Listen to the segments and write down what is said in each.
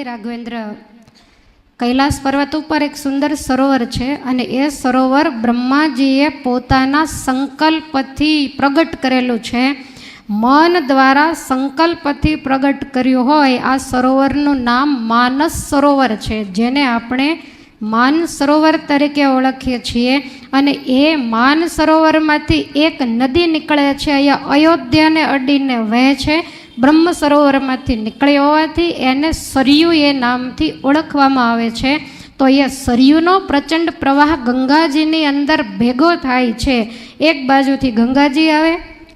રાઘવેન્દ્ર, કૈલાસ પર્વત ઉપર એક સુંદર સરોવર છે અને એ સરોવર બ્રહ્માજીએ પોતાના સંકલ્પથી પ્રગટ કરેલું છે. મન દ્વારા સંકલ્પથી પ્રગટ કર્યું હોય આ સરોવરનું નામ માનસ સરોવર છે, જેને આપણે માન સરોવર તરીકે ઓળખીએ છીએ. અને એ માન સરોવરમાંથી એક નદી નીકળે છે, અહીંયા અયોધ્યાને અડીને વહે છે. બ્રહ્મ સરોવરમાંથી નીકળી હોવાથી એને સરયુ એ નામથી ઓળખવામાં આવે છે. તો એ સરયુનો પ્રચંડ પ્રવાહ ગંગાજીની અંદર ભેગો થાય છે. એક બાજુથી ગંગાજી આવે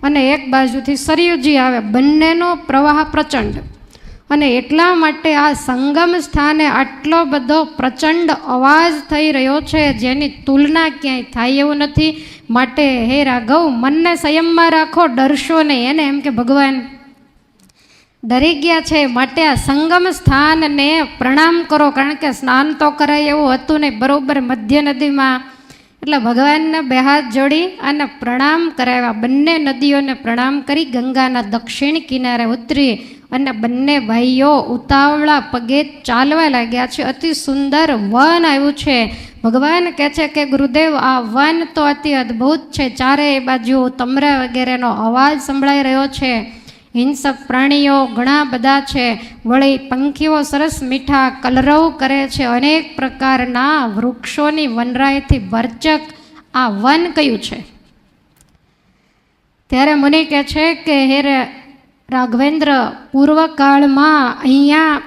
અને એક બાજુથી સરયુજી આવે, બંનેનો પ્રવાહ પ્રચંડ. અને એટલા માટે આ સંગમ સ્થાને આટલો બધો પ્રચંડ અવાજ થઈ રહ્યો છે જેની તુલના ક્યાંય થાય એવું નથી. માટે હે રાઘવ, મનને સંયમમાં રાખો, ડરશો નહીં. એને એમ કે ભગવાન ડરી ગયા છે, માટે આ સંગમ સ્થાનને પ્રણામ કરો. કારણ કે સ્નાન તો કરાય એવું હતું નહીં, બરોબર મધ્ય નદીમાં. એટલે ભગવાનને બે હાથ જોડી અને પ્રણામ કરાવ્યા. બંને નદીઓને પ્રણામ કરી ગંગાના દક્ષિણ કિનારે ઉતરી અને બંને ભાઈઓ ઉતાવળા પગે ચાલવા લાગ્યા છે. અતિ સુંદર વન આવ્યું છે. ભગવાન કહે છે કે ગુરુદેવ, આ વન તો અતિ અદ્ભુત છે. ચારેય બાજુ તમરા વગેરેનો અવાજ સંભળાઈ રહ્યો છે. હિંસક પ્રાણીઓ ઘણા બધા છે. વળી પંખીઓ સરસ મીઠા કલરવ કરે છે. અનેક પ્રકારના વૃક્ષોની વનરાયથી ભરચક આ વન કયું છે. ત્યારે મુનિ કહે છે કે હે રાઘવેન્દ્ર, પૂર્વકાળમાં અહીંયા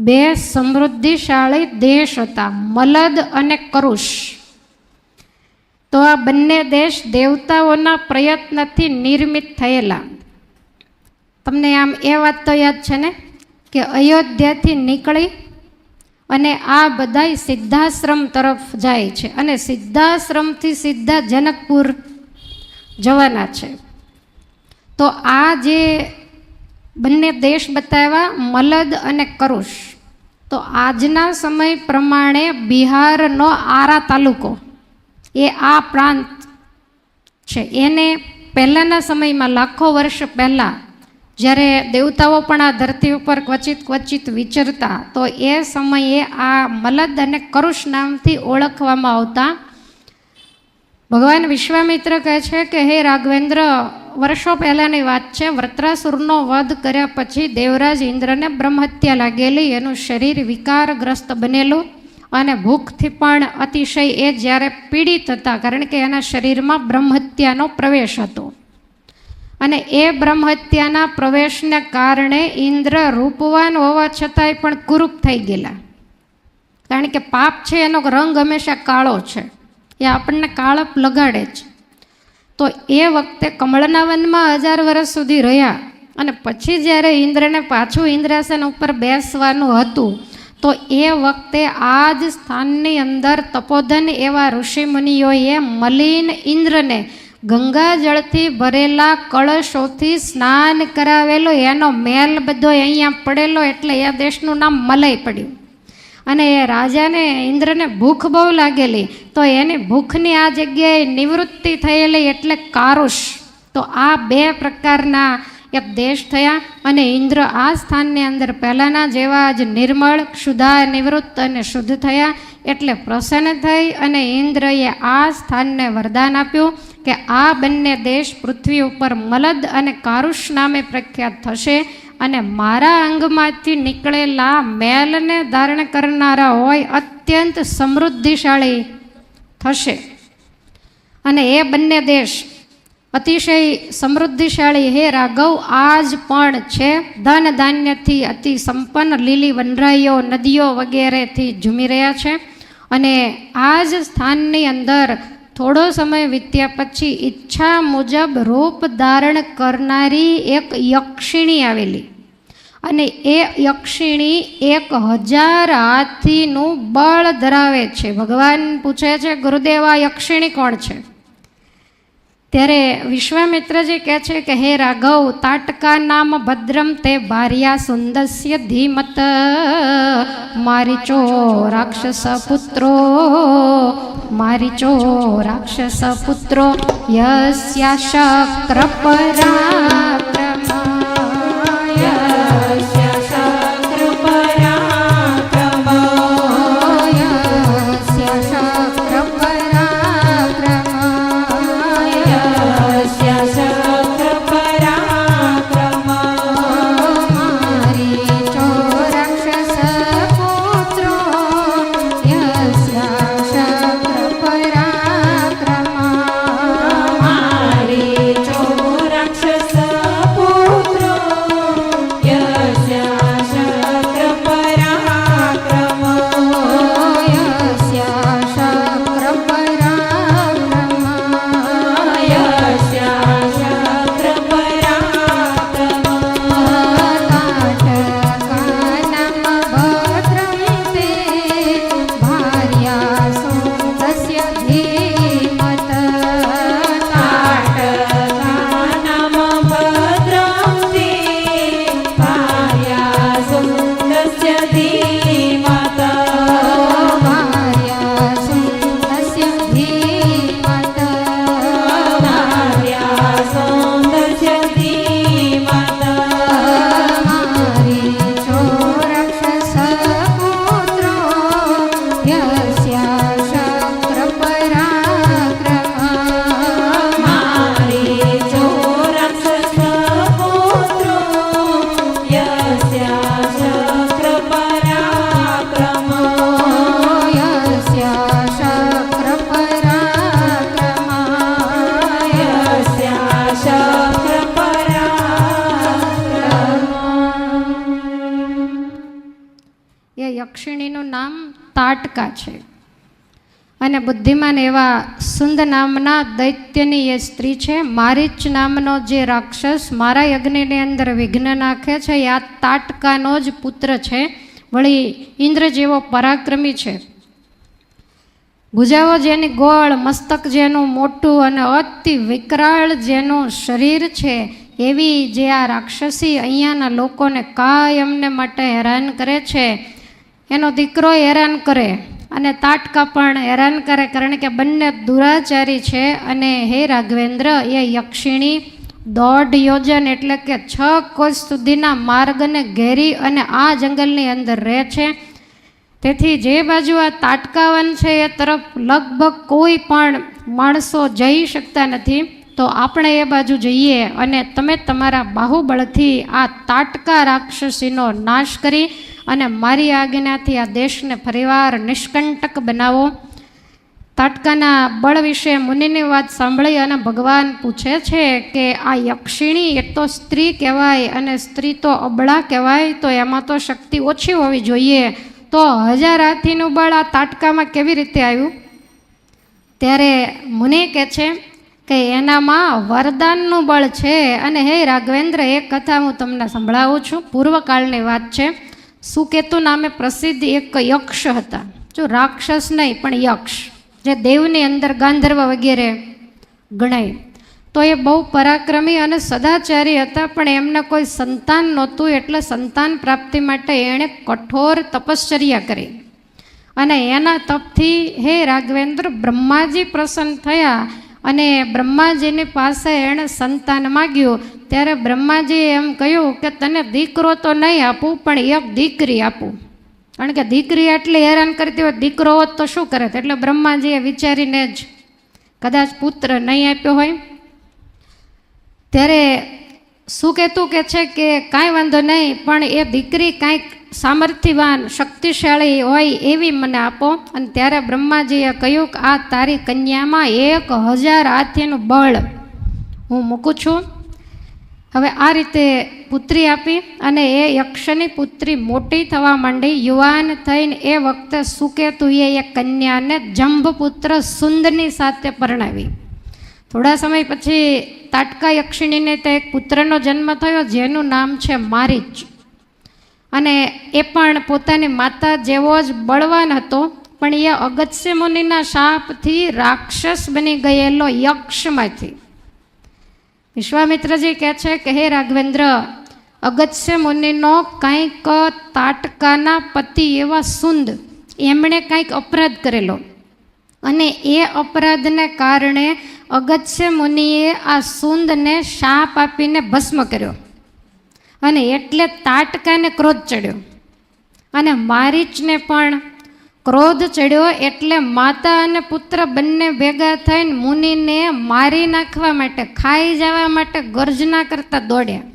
બે સમૃદ્ધિશાળી દેશ હતા, મલદ અને કરુષ. તો આ બંને દેશ દેવતાઓના પ્રયત્નથી નિર્મિત થયેલા. તમને આમ એ વાત તો યાદ છે ને કે અયોધ્યાથી નીકળી અને આ બધાય સિદ્ધાશ્રમ તરફ જાય છે અને સિદ્ધાશ્રમથી સીધા જનકપુર જવાના છે. તો આ જે બંને દેશ બતાવ્યા, મલદ અને કરુષ, તો આજના સમય પ્રમાણે બિહારનો આરા તાલુકો એ આ પ્રાંત છે. એને પહેલાંના સમયમાં લાખો વર્ષ પહેલાં જ્યારે દેવતાઓ પણ આ ધરતી ઉપર ક્વચિત વિચરતા, તો એ સમયે આ મલદ અને કરુષ નામથી ઓળખવામાં આવતા. ભગવાન વિશ્વામિત્ર કહે છે કે હે રાઘવેન્દ્ર, વર્ષો પહેલાંની વાત છે. વૃત્રાસુરનો વધ કર્યા પછી દેવરાજ ઇન્દ્રને બ્રહ્મહત્યા લાગેલી. એનું શરીર વિકારગ્રસ્ત બનેલું અને ભૂખથી પણ અતિશય એ જ્યારે પીડિત હતા, કારણ કે એના શરીરમાં બ્રહ્મહત્યાનો પ્રવેશ હતો. અને એ બ્રહ્મહત્યાના પ્રવેશને કારણે ઇન્દ્ર રૂપવાન હોવા છતાંય પણ કુરૂપ થઈ ગયેલા. કારણ કે પાપ છે એનો રંગ હંમેશા કાળો છે, એ આપણને કાળપ લગાડે જ. તો એ વખતે કમળના વનમાં 1000 વર્ષ સુધી રહ્યા અને પછી જ્યારે ઇન્દ્રને પાછું ઇન્દ્રાસન ઉપર બેસવાનું હતું, તો એ વખતે આ જ સ્થાનની અંદર તપોધન એવા ઋષિમુનિઓએ મલિન ઇન્દ્રને ગંગાજળથી ભરેલા કળશોથી સ્નાન કરાવેલો. એનો મેલ બધો અહીંયા પડેલો, એટલે એ દેશનું નામ મલય પડ્યું. અને એ રાજાને ઇન્દ્રને ભૂખ બહુ લાગેલી, તો એની ભૂખની આ જગ્યાએ નિવૃત્તિ થયેલી, એટલે કારુષ. તો આ બે પ્રકારના એક દેશ થયા. અને ઇન્દ્ર આ સ્થાનની અંદર પહેલાંના જેવા જ નિર્મળ, ક્ષુધા, નિવૃત્ત અને શુદ્ધ થયા. એટલે પ્રસન્ન થઈ અને ઇન્દ્રએ આ સ્થાનને વરદાન આપ્યું કે આ બંને દેશ પૃથ્વી ઉપર મલદ અને કારુષ નામે પ્રખ્યાત થશે. અને મારા અંગમાંથી નીકળેલા મેલને ધારણ કરનારા હોય અત્યંત સમૃદ્ધિશાળી થશે. અને એ બંને દેશ અતિશય સમૃદ્ધિશાળી હે રાઘવ આજ પણ છે. ધન ધાન્યથી અતિ સંપન્ન, લીલી વનરાઈઓ, નદીઓ વગેરેથી ઝૂમી રહ્યા છે. અને આ જ સ્થાનની અંદર થોડો સમય વીત્યા પછી ઈચ્છા મુજબ રૂપ ધારણ કરનારી એક યક્ષિણી આવેલી. અને એ યક્ષિણી 1000 હાથીનું બળ ધરાવે છે. ભગવાન પૂછે છે, ગુરુદેવ આ યક્ષિણી કોણ છે? ત્યારે વિશ્વામિત્રજી કહે છે કે હે રાઘવ, તાટકા નામ ભદ્રમ તે ભાર્યા સુંદસ્ય ધીમત મારીચો રાક્ષસ પુત્રો, મારીચો રાક્ષસ પુત્રો યસ્યા શક્ર પરાક્રમા, યસ્યા શક્ર પરાક્રમા धीमत भार्या सुन्दस्य धीमत भार्या सौन्दर्य धीमत मारीचो राक्षस पुत्रो यस्या शक्र पराक्रमा मारीचो राक्षस पुत्रो यस्या शक्र पराक्रमा यस्या शक्र पराक्रमा यस्या शक्र पराक्रमा એ યક્ષિણીનું નામ તાટકા છે અને બુદ્ધિમાન એવા સુંદ નામના દૈત્યની એ સ્ત્રી છે. મારીચ નામનો જે રાક્ષસ મારા યજ્ઞની અંદર વિઘ્ન નાખે છે એ આ તાટકાનો જ પુત્ર છે. વળી ઇન્દ્ર જેવો પરાક્રમી છે. ભુજાઓ જેની ગોળ, મસ્તક જેનું મોટું અને અતિ વિકરાળ જેનું શરીર છે એવી જે આ રાક્ષસી અહીંયાના લોકોને કાયમને માટે હેરાન કરે છે, એનો દીકરો હેરાન કરે અને તાટકા પણ હેરાન કરે, કારણ કે બંને દુરાચારી છે. અને હે રાઘવેન્દ્ર, એ યક્ષિણી 1.5 યોજન એટલે કે 6 કોસ સુધીના માર્ગને ઘેરી અને આ જંગલની અંદર રહે છે. તેથી જે બાજુ આ તાટકાવન છે એ તરફ લગભગ કોઈ પણ માણસો જઈ શકતા નથી. તો આપણે એ બાજુ જઈએ અને તમે તમારા બાહુબળથી આ તાટકા રાક્ષસીનો નાશ કરી અને મારી આજ્ઞાથી આ દેશને ફરીવાર નિષ્કંટક બનાવો. તાટકાના બળ વિશે મુનિની વાત સાંભળી અને ભગવાન પૂછે છે કે આ યક્ષિણી એ તો સ્ત્રી કહેવાય અને સ્ત્રી તો અબળા કહેવાય, તો એમાં તો શક્તિ ઓછી હોવી જોઈએ. તો 1000 હાથીનું બળ આ તાટકામાં કેવી રીતે આવ્યું? ત્યારે મુનિ કહે છે કે એનામાં વરદાનનું બળ છે. અને હે રાઘવેન્દ્ર, એ કથા હું તમને સંભળાવું છું. પૂર્વકાળની વાત છે. સુકેતુ નામે પ્રસિદ્ધ એક યક્ષ હતા. જો રાક્ષસ નહીં પણ યક્ષ, જે દેવની અંદર ગાંધર્વ વગેરે ગણાય. તો એ બહુ પરાક્રમી અને સદાચારી હતા, પણ એમને કોઈ સંતાન નહોતું. એટલે સંતાન પ્રાપ્તિ માટે એણે કઠોર તપશ્ચર્યા કરી અને એના તપથી હે રાઘવેન્દ્ર બ્રહ્માજી પ્રસન્ન થયા અને બ્રહ્માજીની પાસે એણે સંતાન માગ્યું. ત્યારે બ્રહ્માજીએ એમ કહ્યું કે તને દીકરો તો નહીં આપું, પણ એક દીકરી આપું. કારણ કે દીકરી આટલી હેરાન કરતી હોય, દીકરો હોત તો શું કરે? એટલે બ્રહ્માજીએ વિચારીને જ કદાચ પુત્ર નહીં આપ્યો હોય. ત્યારે સુકેતુ કહે છે કે કાંઈ વાંધો નહીં, પણ એ દીકરી કાંઈક સામર્થ્યવાન શક્તિશાળી હોય એવી મને આપો. અને ત્યારે બ્રહ્માજીએ કહ્યું કે આ તારી કન્યામાં 1000 હાથીનું બળ હું મૂકું છું. હવે આ રીતે પુત્રી આપી અને એ યક્ષની પુત્રી મોટી થવા માંડી, યુવાન થઈને. એ વખતે સુકેતુએ એ કન્યાને જંભપુત્ર સુંદની સાથે પરણાવી. થોડા સમય પછી તાટકા યક્ષિણીને તે એક પુત્રનો જન્મ થયો જેનું નામ છે મારીચ. અને એ પણ પોતાની માતા જેવો જ બળવાન હતો, પણ એ અગસ્ત્ય મુનિના શાપથી રાક્ષસ બની ગયેલો યક્ષમાંથી. વિશ્વામિત્રજી કહે છે કે હે રાઘવેન્દ્ર, અગસ્ત્ય મુનિનો કંઈક તાટકાના પતિ એવા સુંદ એમણે કંઈક અપરાધ કરેલો અને એ અપરાધને કારણે અગસ્ત્ય મુનિએ આ સુંદને શાપ આપીને ભસ્મ કર્યો. અને એટલે તાટકાને ક્રોધ ચડ્યો અને મારીચને પણ ક્રોધ ચડ્યો. એટલે માતા અને પુત્ર બંને ભેગા થઈને મુનિને મારી નાખવા માટે, ખાઈ જવા માટે ગર્જના કરતા દોડ્યા.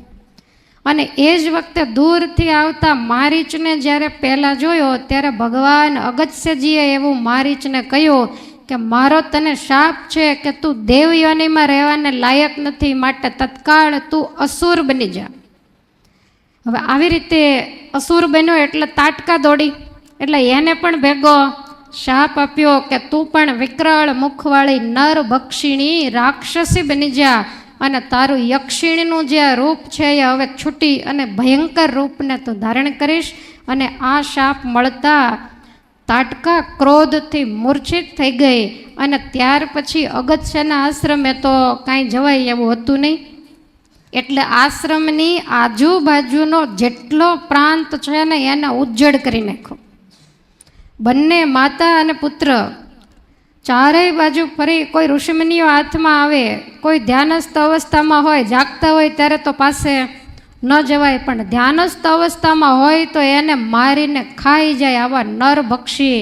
અને એ જ વખતે દૂરથી આવતા મારીચને જ્યારે પહેલાં જોયો ત્યારે ભગવાન અગસ્ત્યજીએ એવું મારીચને કહ્યું કે મારો તને શાપ છે કે તું દેવયોનીમાં રહેવાને લાયક નથી, માટે તત્કાળ તું અસુર બની જા. હવે આવી રીતે અસુર બન્યો એટલે તાટકા દોડી, એટલે એને પણ ભેગો શાપ આપ્યો કે તું પણ વિકરાળ મુખવાળી નર ભક્ષિણી રાક્ષસી બની જા અને તારું યક્ષિણીનું જે રૂપ છે એ હવે છૂટી અને ભયંકર રૂપને તું ધારણ કરીશ. અને આ શાપ મળતા તાટકા ક્રોધથી મૂર્છિત થઈ ગઈ. અને ત્યાર પછી અગસ્ત્યના આશ્રમે તો કાંઈ જવાય એવું હતું નહીં. એટલે આશ્રમની આજુબાજુનો જેટલો પ્રાંત છે ને એને ઉજ્જડ કરી નાખ્યો. બંને માતા અને પુત્ર ચારેય બાજુ ફરી. કોઈ ઋષિમુનિઓ હાથમાં આવે, કોઈ ધ્યાનસ્થ અવસ્થામાં હોય, જાગતા હોય ત્યારે તો પાસે ન જવાય, પણ ધ્યાનસ્થ અવસ્થામાં હોય તો એને મારીને ખાઈ જાય આવા નરભક્ષી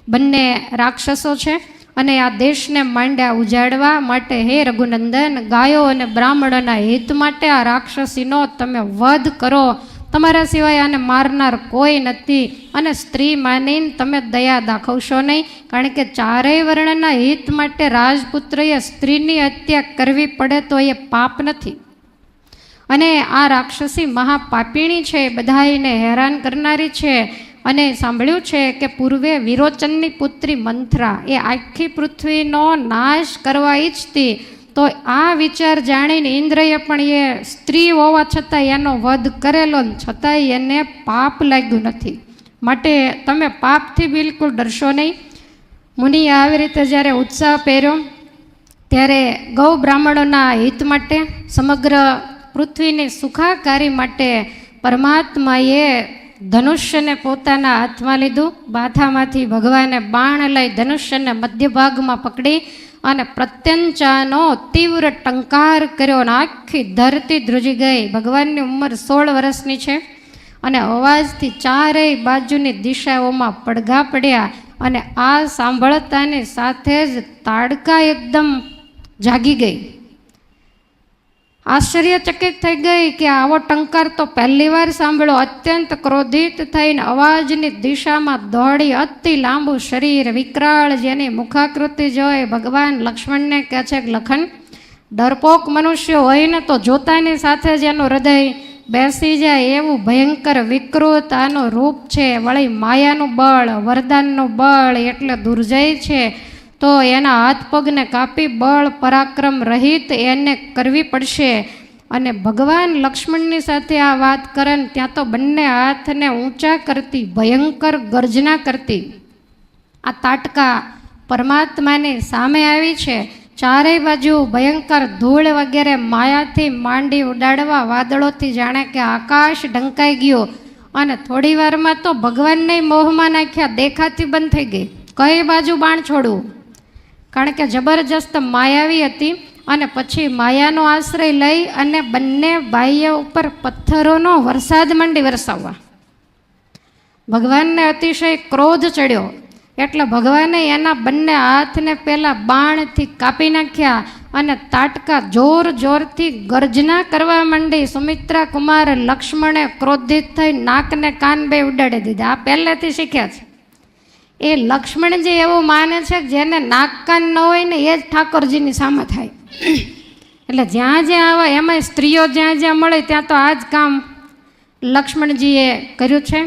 બંને રાક્ષસો છે. અને આ દેશને માંડ્યા ઉજાડવા માટે હે રઘુનંદન, ગાયો અને બ્રાહ્મણોના હિત માટે આ રાક્ષસીનો તમે વધ કરો. તમારા સિવાય આને મારનાર કોઈ નથી. અને સ્ત્રી માનીને તમે દયા દાખવશો નહીં, કારણ કે ચારેય વર્ણના હિત માટે રાજપુત્રએ સ્ત્રીની હત્યા કરવી પડે તો એ પાપ નથી. અને આ રાક્ષસી મહાપાપીણી છે, બધાઈને હેરાન કરનારી છે. અને સાંભળ્યું છે કે પૂર્વે વિરોચનની પુત્રી મંથરા એ આખી પૃથ્વીનો નાશ કરવા ઈચ્છતી. તો આ વિચાર જાણીને ઇન્દ્રએ પણ એ સ્ત્રી હોવા છતાં એનો વધ કરેલો, છતાંય એને પાપ લાગ્યું નથી. માટે તમે પાપથી બિલકુલ ડરશો નહીં. મુનિએ આવી રીતે જ્યારે ઉત્સાહ પહેર્યો ત્યારે ગૌ બ્રાહ્મણોના હિત માટે, સમગ્ર પૃથ્વીની સુખાકારી માટે પરમાત્માએ ધનુષ્યને પોતાના હાથમાં લીધું. બાથામાંથી ભગવાને બાણ લઈ ધનુષ્યને મધ્ય ભાગમાં પકડી અને પ્રત્યંચાનો તીવ્ર ટંકાર કર્યો અને આખી ધરતી ધ્રુજી ગઈ. ભગવાનની ઉંમર 16 વર્ષની છે અને અવાજથી ચારેય બાજુની દિશાઓમાં પડઘા પડ્યા. અને આ સાંભળતાની સાથે જ તાડકા એકદમ જાગી ગઈ. આશ્ચર્યચકિત થઈ ગઈ કે આવો ટંકાર તો પહેલી વાર સાંભળ્યો. અત્યંત ક્રોધિત થઈને અવાજની દિશામાં દોડી, અતિ લાંબુ શરીર, વિકરાળ જેની મુખાકૃતિ જોઈ ભગવાન લક્ષ્મણને કહે છે કે લખન, ડરપોક મનુષ્ય હોય ને તો જોતાની સાથે જ એનું હૃદય બેસી જાય એવું ભયંકર વિકૃત આનું રૂપ છે. વળી માયાનું બળ, વરદાનનું બળ એટલે દુર્જય છે. તો એના હાથ પગને કાપી બળ પરાક્રમ રહિત એને કરવી પડશે. અને ભગવાન લક્ષ્મણની સાથે આ વાત કરે ને ત્યાં તો બંને હાથને ઊંચા કરતી ભયંકર ગર્જના કરતી આ તાટકા પરમાત્માની સામે આવી છે. ચારેય બાજુ ભયંકર ધૂળ વગેરે માયાથી માંડી ઉડાડવા વાદળોથી જાણે કે આકાશ ઢંકાઈ ગયો. અને થોડી વારમાં તો ભગવાનને મોહમાં નાખ્યા, દેખાતી બંધ થઈ ગઈ. કઈ બાજુ બાણ છોડવું, કારણ કે જબરજસ્ત માયાવી હતી. અને પછી માયાનો આશ્રય લઈ અને બંને બાહ્ય ઉપર પથ્થરોનો વરસાદ માંડી વરસાવવા. ભગવાનને અતિશય ક્રોધ ચડ્યો એટલે ભગવાને એના બંને હાથને પહેલાં બાણથી કાપી નાખ્યા અને તાટકા જોર જોરથી ગર્જના કરવા માંડી. સુમિત્રા કુમાર લક્ષ્મણે ક્રોધિત થઈ નાકને કાન બે ઉડાડી દીધા. આ પહેલેથી શીખ્યા છે. એ લક્ષ્મણજી એવું માને છે કે જેને નાક કાન ન હોય ને એ જ ઠાકોરજીની સામે થાય. એટલે જ્યાં જ્યાં આવે એમાંય સ્ત્રીઓ જ્યાં જ્યાં મળે ત્યાં તો આ જ કામ લક્ષ્મણજીએ કર્યું છે.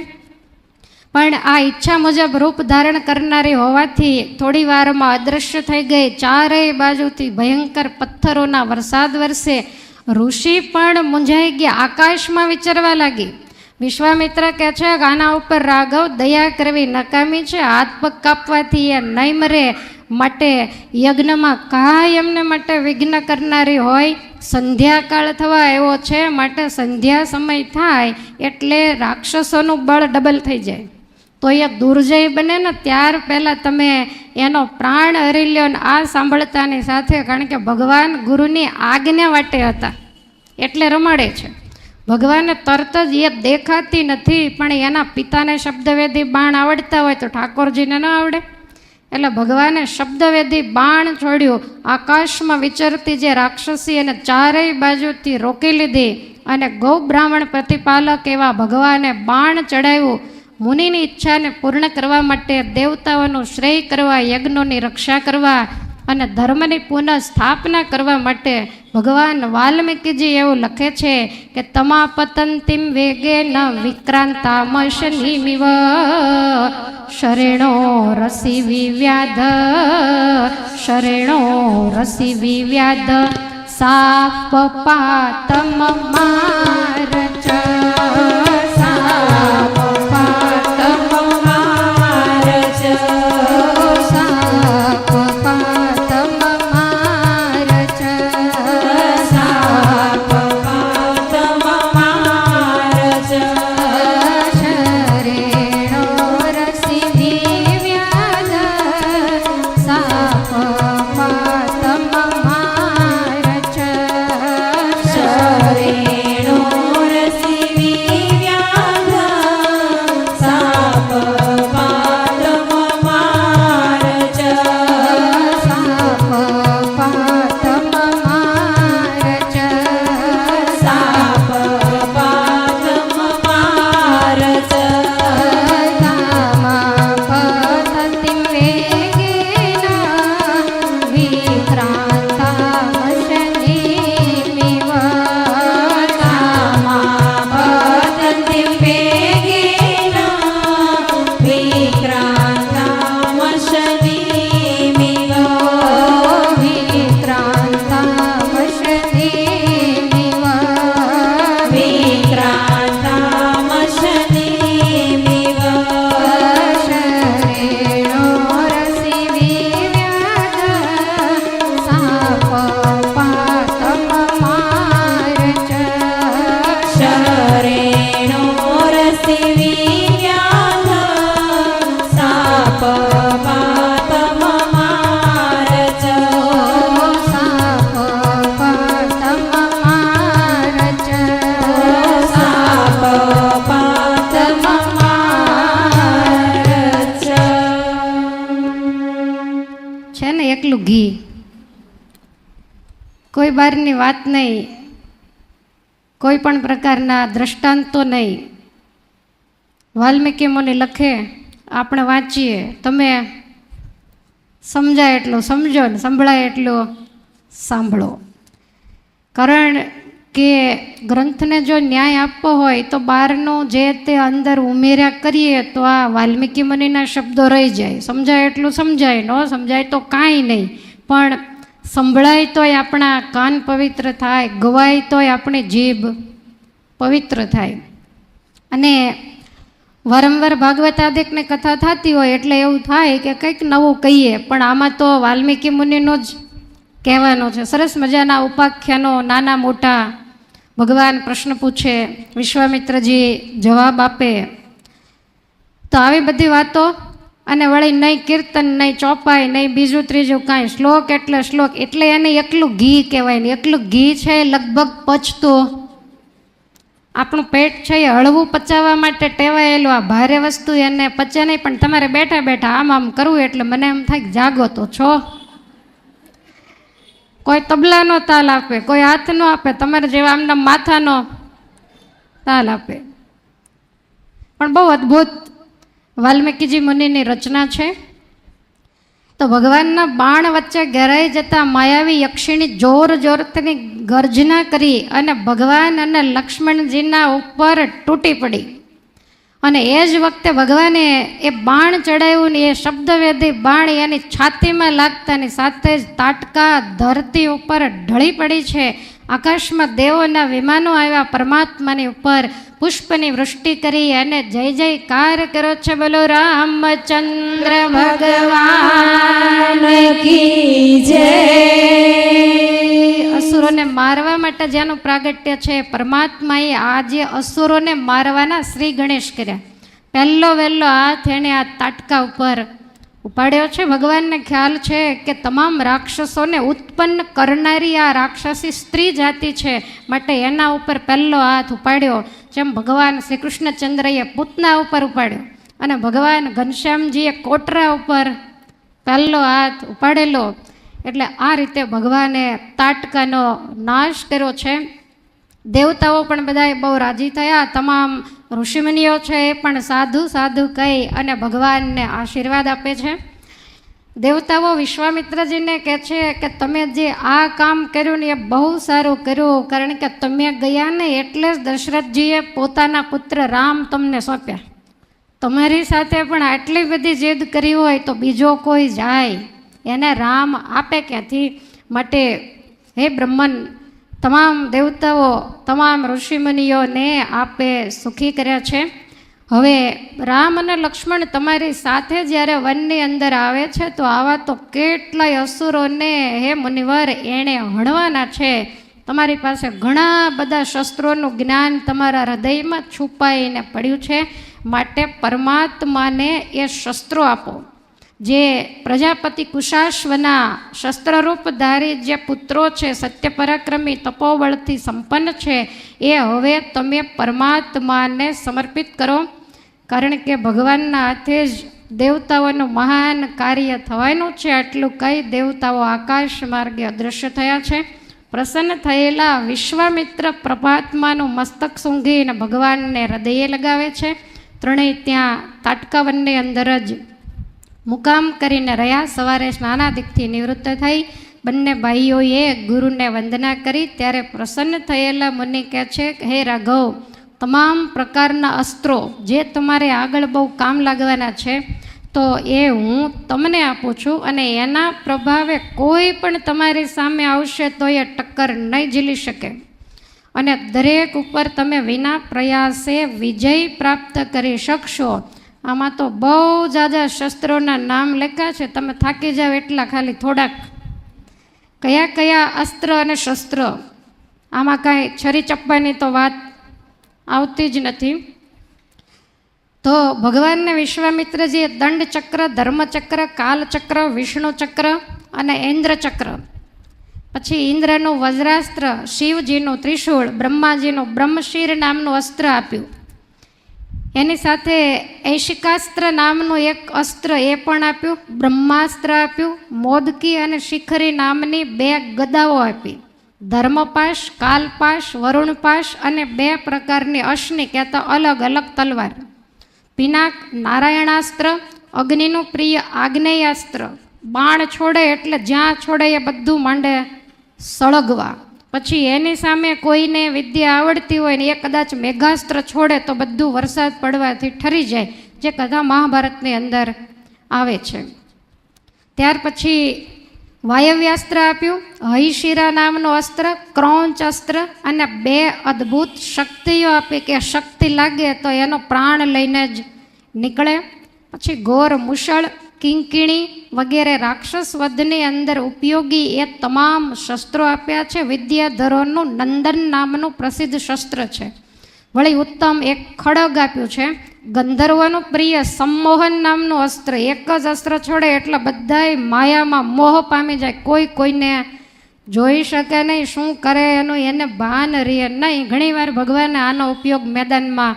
પણ આ ઈચ્છા મુજબ રૂપ ધારણ કરનારી હોવાથી થોડી વારમાં અદૃશ્ય થઈ ગઈ. ચારેય બાજુથી ભયંકર પથ્થરોના વરસાદ વરસે. ઋષિ પણ મૂંઝાઈ ગયા, આકાશમાં વિચરવા લાગી. વિશ્વામિત્ર કહે છે કે આના ઉપર રાઘવ દયા કરવી નકામી છે, હાથ પગ કાપવાથી એ નહીં મરે. માટે યજ્ઞમાં કાંઈ એમને માટે વિઘ્ન કરનારી હોય. સંધ્યાકાળ થવા એવો છે, માટે સંધ્યા સમય થાય એટલે રાક્ષસોનું બળ ડબલ થઈ જાય. તો એ દુર્જય બને ને ત્યાર પહેલાં તમે એનો પ્રાણ હરી લ્યો. ને આ સાંભળતાની સાથે, કારણ કે ભગવાન ગુરુની આજ્ઞા વાટે હતા એટલે રમાડે છે. ભગવાનને તરત જ એ દેખાતી નથી, પણ એના પિતાને શબ્દવેદી બાણ આવડતા હોય તો ઠાકોરજીને ન આવડે. એટલે ભગવાને શબ્દવેદી બાણ છોડ્યું. આકાશમાં વિચરતી જે રાક્ષસી અને ચારેય બાજુથી રોકી લીધી. અને ગૌ બ્રાહ્મણ પ્રતિપાલક એવા ભગવાને બાણ ચડાવ્યું. મુનિની ઈચ્છાને પૂર્ણ કરવા માટે, દેવતાઓનું શ્રેય કરવા, યજ્ઞોની રક્ષા કરવા અને ધર્મની પુનઃ સ્થાપના કરવા માટે ભગવાન વાલ્મીકીજી એવું લખે છે કે તમાપતંતિમ વેગે ન વિક્રાંતામશનિમિવ શરેણો રસી વિવ્યાધ શરેણો રસી વિવ્યાધ સાપપાતમ મારચ એટલું ઘી, કોઈ બહારની વાત નહીં, કોઈ પણ પ્રકારના દ્રષ્ટાંતો નહીં. વાલ્મીકી મુનિ લખે, આપણે વાંચીએ, તમે સમજાય એટલું સમજો ને સંભળાય એટલું સાંભળો. કારણ કે ગ્રંથને જો ન્યાય આપવો હોય તો બહારનું જે તે અંદર ઉમેર્યા કરીએ તો આ વાલ્મીકી મુનિના શબ્દો રહી જાય. સમજાય એટલું સમજાય, ન સમજાય તો કાંઈ નહીં, પણ સંભળાય તોય આપણા કાન પવિત્ર થાય, ગવાય તોય આપણી જીભ પવિત્ર થાય. અને વારંવાર ભાગવતાદિકની કથા થતી હોય એટલે એવું થાય કે કંઈક નવું કહીએ, પણ આમાં તો વાલ્મીકી મુનિનો જ કહેવાનો છે. સરસ મજાના ઉપાખ્યાનો, નાના મોટા, ભગવાન પ્રશ્ન પૂછે, વિશ્વામિત્રજી જવાબ આપે. તો આવી બધી વાતો, અને વળી નહીં કીર્તન, નહીં ચોપાઈ, નહીં બીજું ત્રીજું કાંઈ, શ્લોક એટલે શ્લોક, એટલે એને એકલું ઘી કહેવાય ને. એકલું ઘી છે લગભગ પચતું. આપણું પેટ છે એ હળવું પચાવવા માટે ટેવાયેલું, આ ભારે વસ્તુ એને પચે નહીં. પણ તમારે બેઠા બેઠા આમ આમ કરવું એટલે મને એમ થાય કે જાગો તો છો. કોઈ તબલાનો તાલ આપે, કોઈ હાથનો આપે, તમારે જેવા આમના માથાનો તાલ આપે. પણ બહુ અદ્ભુત વાલ્મીકીજી મુનિની રચના છે. તો ભગવાનના બાણ વચ્ચે ઘેરાઈ જતા માયાવી યક્ષિણી જોર જોરથી ગર્જના કરી અને ભગવાન અને લક્ષ્મણજીના ઉપર તૂટી પડી. અને એ જ વખતે ભગવાને એ બાણ ચડાવ્યું ને એ શબ્દવેદી બાણ એની છાતીમાં લાગતાની સાથે જ તાટકા ધરતી ઉપર ઢળી પડી છે. આકાશમાં દેવોના વિમાનો આવ્યા, પરમાત્માની ઉપર પુષ્પની વૃષ્ટિ કરી અને જય જયકાર કર્યો છે. બોલો રામચંદ્ર ભગવાન કી જય. અસુરોને મારવા માટે જેનું પ્રાગટ્ય છે પરમાત્માએ આજે અસુરોને મારવાના શ્રી ગણેશ કર્યા. પહેલો વહેલો હાથ એણે આ તાટકા ઉપર ઉપાડ્યો છે. ભગવાનને ખ્યાલ છે કે તમામ રાક્ષસોને ઉત્પન્ન કરનારી આ રાક્ષસી સ્ત્રી જાતિ છે, માટે એના ઉપર પહેલો હાથ ઉપાડ્યો. જેમ ભગવાન શ્રી કૃષ્ણચંદ્રએ પૂતના ઉપર ઉપાડ્યો અને ભગવાન ઘનશ્યામજીએ કોટરા ઉપર પહેલો હાથ ઉપાડેલો. એટલે આ રીતે ભગવાને તાટકાનો નાશ કર્યો છે. દેવતાઓ પણ બધા બહુ રાજી થયા. તમામ ઋષિમુનિઓ છે એ પણ સાધુ સાધુ કહી અને ભગવાનને આશીર્વાદ આપે છે. દેવતાઓ વિશ્વામિત્રજીને કહે છે કે તમે જે આ કામ કર્યું ને એ બહુ સારું કર્યું, કારણ કે તમે ગયા ને એટલે જ દશરથજીએ પોતાના પુત્ર રામ તમને સોંપ્યા. તમારી સાથે પણ આટલી બધી જીદ કરી હોય તો બીજો કોઈ જાય એને રામ આપે ક્યાંથી? માટે હે બ્રહ્મન, તમામ દેવતાઓ, તમામ ઋષિમુનિઓને આપે સુખી કર્યા છે. હવે રામ અને લક્ષ્મણ તમારી સાથે જ્યારે વનની અંદર આવે છે તો આવા તો કેટલાય અસુરોને હે મુનિવર એણે હણવાના છે. તમારી પાસે ઘણા બધા શસ્ત્રોનું જ્ઞાન તમારા હૃદયમાં છુપાઈને પડ્યું છે, માટે પરમાત્માને એ શસ્ત્રો આપો. જે પ્રજાપતિ કુશાશ્વના શસ્ત્રરૂપધારી જે પુત્રો છે, સત્ય પરાક્રમી તપોબળથી સંપન્ન છે, એ હવે તમે પરમાત્માને સમર્પિત કરો. કારણ કે ભગવાનના હાથે જ દેવતાઓનું મહાન કાર્ય થવાનું છે. આટલું કઈ દેવતાઓ આકાશ માર્ગે અદૃશ્ય થયા છે. પ્રસન્ન થયેલા વિશ્વામિત્ર પ્રભાતમાનું મસ્તક સૂંઘીને ભગવાનને હૃદયે લગાવે છે. ત્રણેય ત્યાં તાટકાવનની અંદર જ મુકામ કરીને રહ્યા. સવારે સ્નાનાદિકથી નિવૃત્ત થઈ બંને ભાઈઓએ ગુરુને વંદના કરી. ત્યારે પ્રસન્ન થયેલા મુનિ કહે છે, હે રાઘવ, તમામ પ્રકારના અસ્ત્રો જે તમારે આગળ બહુ કામ લાગવાના છે તો એ હું તમને આપું છું, અને એના પ્રભાવે કોઈ પણ તમારી સામે આવશે તો એ ટક્કર નહીં ઝીલી શકે, અને દરેક ઉપર તમે વિના પ્રયાસે વિજય પ્રાપ્ત કરી શકશો. આમાં તો બહુ જાજા શસ્ત્રોના નામ લખ્યા છે, તમે થાકી જાઓ એટલા ખાલી થોડાક. કયા કયા અસ્ત્ર અને શસ્ત્ર, આમાં કાંઈ છરી ચપ્પાની તો વાત આવતી જ નથી. તો ભગવાનને વિશ્વામિત્રજીએ દંડચક્ર, ધર્મચક્ર, કાલચક્ર, વિષ્ણુચક્ર અને ઇન્દ્રચક્ર, પછી ઇન્દ્રનું વજ્રાસ્ત્ર, શિવજીનું ત્રિશૂળ, બ્રહ્માજીનું બ્રહ્મશીર નામનું અસ્ત્ર આપ્યું. એની સાથે ઐશિકાસ્ત્ર નામનું એક અસ્ત્ર એ પણ આપ્યું, બ્રહ્માસ્ત્ર આપ્યું, મોદકી અને શિખરી નામની 2 ગદાઓ આપી, ધર્મપાશ, કાલપાશ, વરુણપાશ અને 2 પ્રકારની અશ્નિ કહેતા અલગ અલગ તલવાર, પિનાક, નારાયણાસ્ત્ર, અગ્નિનું પ્રિય આગ્નેયાસ્ત્ર, બાણ છોડે એટલે જ્યાં છોડે એ બધું માંડે સળગવા. પછી એની સામે કોઈને વિદ્યા આવડતી હોય ને એ કદાચ મેઘાસ્ત્ર છોડે તો બધું વરસાદ પડવાથી ઠરી જાય, જે કથા મહાભારતની અંદર આવે છે. ત્યાર પછી વાયવ્યાસ્ત્ર આપ્યું, હયશિરા નામનું અસ્ત્ર, ક્રૌંચ અસ્ત્ર અને 2 અદ્ભુત શક્તિઓ આપી કે શક્તિ લાગે તો એનો પ્રાણ લઈને જ નીકળે. પછી ઘોર મુશળ, કિંકિણી વગેરે રાક્ષસ વધની અંદર ઉપયોગી એ તમામ શસ્ત્રો આપ્યા છે. વિદ્યાધરોનું નંદન નામનું પ્રસિદ્ધ શસ્ત્ર છે. વળી ઉત્તમ એક ખડગ આપ્યું છે. ગંધર્વનું પ્રિય સંમોહન નામનું અસ્ત્ર, એક જ અસ્ત્ર છોડે એટલે બધાય માયામાં મોહ પામી જાય, કોઈને જોઈ શકે નહીં, શું કરે એનું એને ભાન રહે નહીં. ઘણીવાર ભગવાને આનો ઉપયોગ મેદાનમાં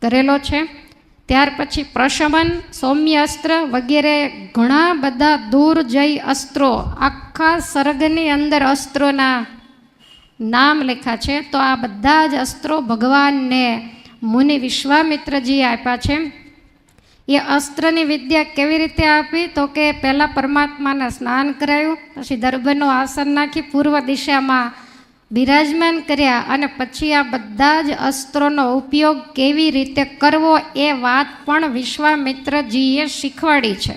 કરેલો છે. ત્યાર પછી પ્રશમન, સૌમ્ય અસ્ત્ર વગેરે ઘણા બધા દૂર જઈ અસ્ત્રો, આખા સર્ગની અંદર અસ્ત્રોના નામ લખ્યા છે. તો આ બધા જ અસ્ત્રો ભગવાનને મુનિ વિશ્વામિત્રજીએ આપ્યા છે. એ અસ્ત્રની વિદ્યા કેવી રીતે આપી? તો કે પહેલાં પરમાત્માને સ્નાન કરાયું, પછી દર્ભનું આસન નાખી પૂર્વ દિશામાં બિરાજમાન કર્યા અને પછી આ બધા જ અસ્ત્રોનો ઉપયોગ કેવી રીતે કરવો એ વાત પણ વિશ્વામિત્રજીએ શીખવાડી છે.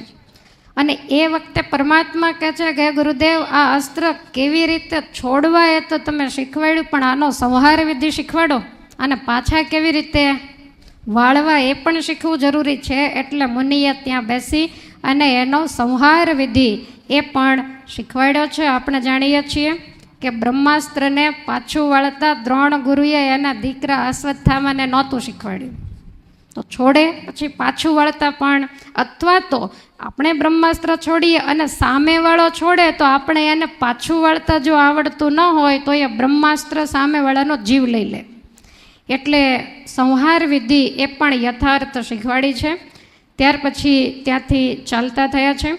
અને એ વખતે પરમાત્મા કહે છે કે ગુરુદેવ, આ અસ્ત્ર કેવી રીતે છોડવા એ તો તમે શીખવાડ્યું, પણ આનો સંહાર વિધિ શીખવાડો, અને પાછા કેવી રીતે વાળવા એ પણ શીખવું જરૂરી છે. એટલે મુનિએ ત્યાં બેસી અને એનો સંહાર વિધિ એ પણ શીખવાડ્યો છે. આપણે જાણીએ છીએ કે બ્રહ્માસ્ત્રને પાછું વાળતા દ્રોણ ગુરુએ એના દીકરા અશ્વત્થામાને નહોતું શીખવાડ્યું, તો છોડે પછી પાછું વાળતા પણ, અથવા તો આપણે બ્રહ્માસ્ત્ર છોડીએ અને સામેવાળો છોડે તો આપણે એને પાછું વાળતા જો આવડતું ન હોય તો એ બ્રહ્માસ્ત્ર સામેવાળાનો જીવ લઈ લે. એટલે સંહાર વિધિ એ પણ યથાર્થ શીખવાડી છે. ત્યાર પછી ત્યાંથી ચાલતા થયા છે.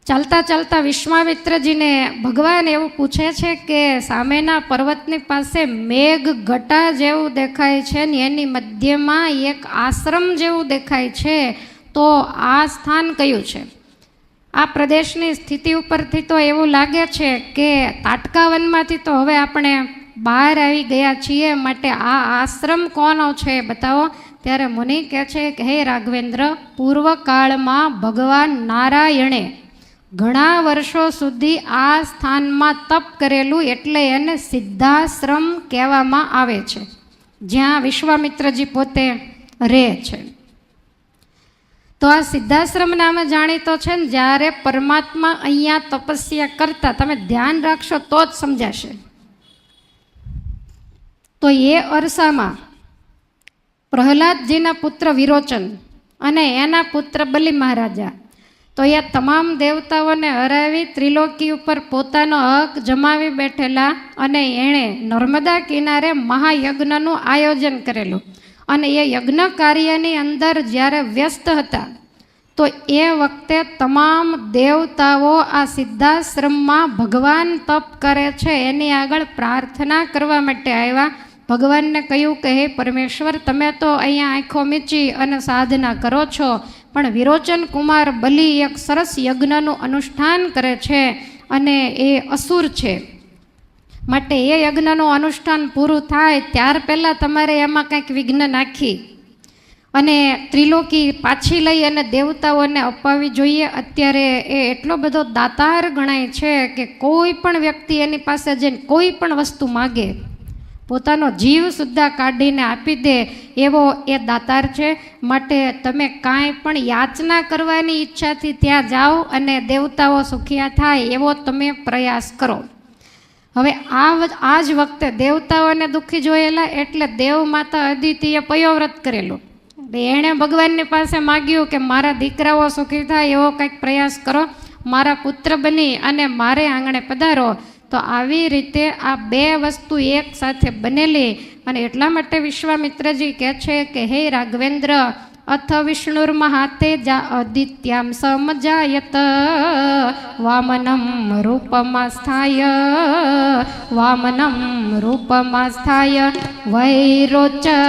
ચાલતા ચાલતા વિશ્વામિત્રજીને ભગવાન એવું પૂછે છે કે સામેના પર્વતની પાસે મેઘ ઘટા જેવું દેખાય છે ને એની મધ્યમાં એક આશ્રમ જેવું દેખાય છે, તો આ સ્થાન કયું છે? આ પ્રદેશની સ્થિતિ ઉપરથી તો એવું લાગે છે કે તાટકા વનમાંથી તો હવે આપણે બહાર આવી ગયા છીએ, માટે આ આશ્રમ કોનો છે બતાવો. ત્યારે મુનિ કહે છે કે હે રાઘવેન્દ્ર, પૂર્વકાળમાં ભગવાન નારાયણે ઘણા વર્ષો સુધી આ સ્થાનમાં તપ કરેલું, એટલે એને સિદ્ધાશ્રમ કહેવામાં આવે છે, જ્યાં વિશ્વામિત્રજી પોતે રહે છે. તો આ સિદ્ધાશ્રમ નામે જાણીતો છે ને. જ્યારે પરમાત્મા અહીંયા તપસ્યા કરતા, તમે ધ્યાન રાખશો તો જ સમજાશે. તો એ અરસામાં પ્રહલાદજીના પુત્ર વિરોચન અને એના પુત્ર બલિ મહારાજા, તો એ તમામ દેવતાઓને હરાવી ત્રિલોકી ઉપર પોતાનો હક જમાવી બેઠેલા, અને એણે નર્મદા કિનારે મહાયજ્ઞનું આયોજન કરેલું. અને એ યજ્ઞ કાર્યની અંદર જ્યારે વ્યસ્ત હતા તો એ વખતે તમામ દેવતાઓ આ સિદ્ધાશ્રમમાં ભગવાન તપ કરે છે એની આગળ પ્રાર્થના કરવા માટે આવ્યા. ભગવાનને કહ્યું કે હે પરમેશ્વર, તમે તો અહીંયા આંખો મીચી અને સાધના કરો છો, પણ વિરોચન કુમાર બલિ એક સરસ યજ્ઞનું અનુષ્ઠાન કરે છે અને એ અસુર છે, માટે એ યજ્ઞનું અનુષ્ઠાન પૂરું થાય ત્યાર પહેલાં તમારે એમાં કંઈક વિઘ્ન નાખી અને ત્રિલોકી પાછી લઈ અને દેવતાઓને અપાવી જોઈએ. અત્યારે એ એટલો બધો દાતાર ગણાય છે કે કોઈ પણ વ્યક્તિ એની પાસે જઈને કોઈ પણ વસ્તુ માગે, પોતાનો જીવ સુદ્ધા કાઢીને આપી દે એવો એ દાતાર છે. માટે તમે કાંઈ પણ યાચના કરવાની ઈચ્છાથી ત્યાં જાઓ અને દેવતાઓ સુખિયા થાય એવો તમે પ્રયાસ કરો. હવે આ જ વખતે દેવતાઓને દુઃખી જોયેલા એટલે દેવ માતા અદિતિએ પયોવ્રત કરેલું. એણે ભગવાનની પાસે માગ્યું કે મારા દીકરાઓ સુખી થાય એવો કંઈક પ્રયાસ કરો, મારા પુત્ર બની અને મારે આંગણે પધારો. તો આવી રીતે આ બે વસ્તુ એક સાથે બનેલી અને એટલા માટે વિશ્વામિત્રજી કહે છે કે હે રાઘવેન્દ્ર, અથ વિષ્ણુર્મહાતે જા આદિત્યામ સમજાયત વામનમ રૂપમાસ્થાય વૈરોચનિમુપાગમાત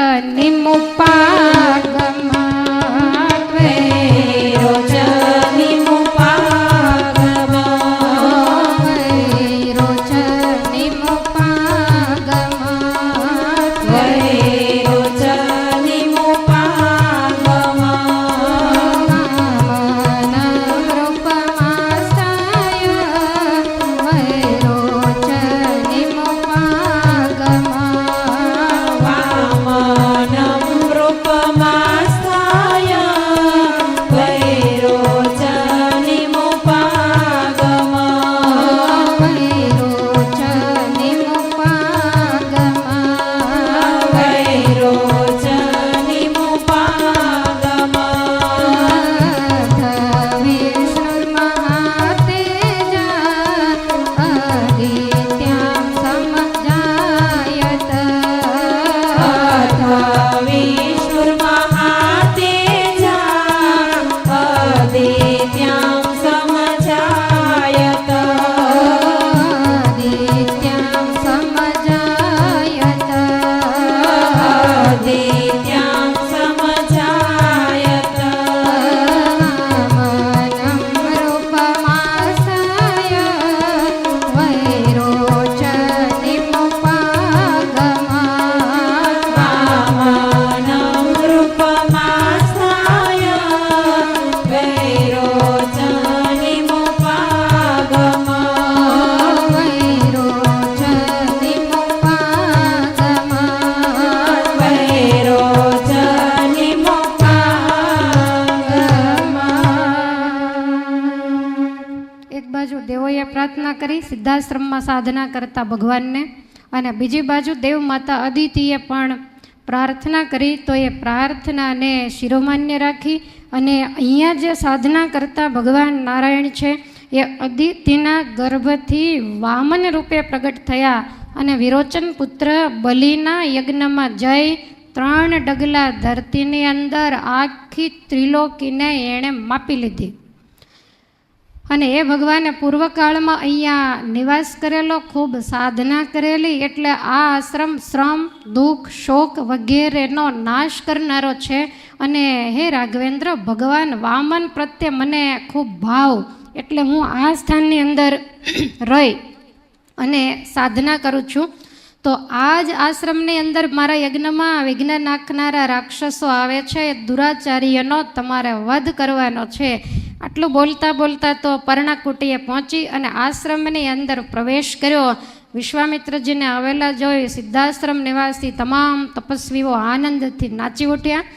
પ્રાર્થના કરી સિદ્ધાશ્રમમાં સાધના કરતા ભગવાનને, અને બીજી બાજુ દેવ માતા અદિતિએ પણ પ્રાર્થના કરી. તો એ પ્રાર્થનાને શિરોમાન્ય રાખી અને અહીંયા જે સાધના કરતા ભગવાન નારાયણ છે એ અદિતિના ગર્ભથી વામન રૂપે પ્રગટ થયા અને વિરોચન પુત્ર બલિના યજ્ઞમાં જઈ 3 ડગલા ધરતીની અંદર આખી ત્રિલોકીને એણે માપી લીધી. અને એ ભગવાને પૂર્વકાળમાં અહીંયા નિવાસ કરેલો, ખૂબ સાધના કરેલી, એટલે આ આશ્રમ શ્રમ, દુઃખ, શોક વગેરેનો નાશ કરનારો છે. અને હે રાઘવેન્દ્ર, ભગવાન વામન પ્રત્યે મને ખૂબ ભાવ, એટલે હું આ સ્થાનની અંદર રહી અને સાધના કરું છું. તો આ જ આશ્રમની અંદર મારા યજ્ઞમાં વિઘ્ન નાખનારા રાક્ષસો આવે છે, એ દુરાચાર્યનો તમારે વધ કરવાનો છે. આટલું બોલતા બોલતા તો પર્ણાકુટીએ પહોંચી અને આશ્રમની અંદર પ્રવેશ કર્યો. વિશ્વામિત્રજીને આવેલા જોઈ સિદ્ધાશ્રમ નિવાસી તમામ તપસ્વીઓ આનંદથી નાચી ઉઠ્યા.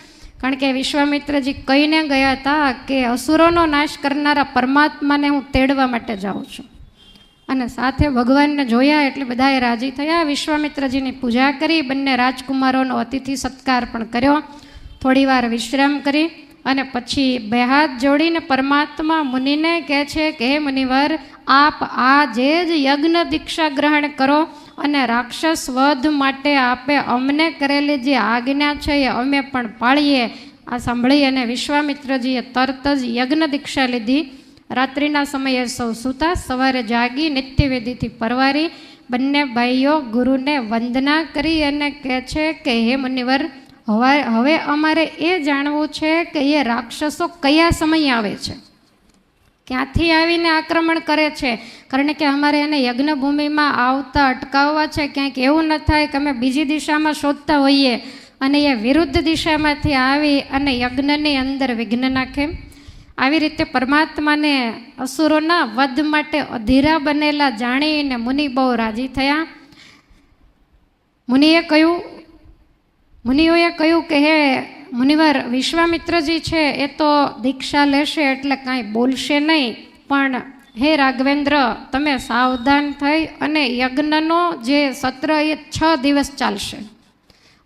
કારણ કે વિશ્વામિત્રજી કહીને ગયા હતા કે અસુરોનો નાશ કરનારા પરમાત્માને હું તેડવા માટે જાઉં છું. અને સાથે ભગવાનને જોયા એટલે બધાએ રાજી થયા. વિશ્વામિત્રજીની પૂજા કરી, બંને રાજકુમારોનો અતિથિ સત્કાર પણ કર્યો. થોડીવાર વિશ્રામ કરી અને પછી બે હાથ જોડીને પરમાત્મા મુનિને કહે છે કે હે મુનિવર, આપ આજે જ યજ્ઞ દીક્ષા ગ્રહણ કરો અને રાક્ષસ વધ માટે આપે અમને કરેલી જે આજ્ઞા છે એ અમે પણ પાળીએ. આ સાંભળી અને વિશ્વામિત્રજીએ તરત જ યજ્ઞ દીક્ષા લીધી. રાત્રિના સમયે સૌ સૂતા, સવારે જાગી નિત્યવિધિથી પરવારી બંને ભાઈઓ ગુરુને વંદના કરી અને કહે છે કે હે મુનિવર, હવે અમારે એ જાણવું છે કે એ રાક્ષસો કયા સમયે આવે છે, ક્યાંથી આવીને આક્રમણ કરે છે. કારણ કે અમારે એને યજ્ઞભૂમિમાં આવતા અટકાવવા છે. ક્યાંક એવું ન થાય કે અમે બીજી દિશામાં શોધતા હોઈએ અને એ વિરુદ્ધ દિશામાંથી આવી અને યજ્ઞની અંદર વિઘ્ન નાખે. આવી રીતે પરમાત્માને અસુરોના વધ માટે અધીરા બનેલા જાણીને મુનિ બહુ રાજી થયા. મુનિઓએ કહ્યું કે હે મુનિવર, વિશ્વામિત્રજી છે એ તો દીક્ષા લેશે એટલે કાંઈ બોલશે નહીં, પણ હે રાઘવેન્દ્ર, તમે સાવધાન થઈ અને યજ્ઞનો જે સત્ર એ 6 દિવસ ચાલશે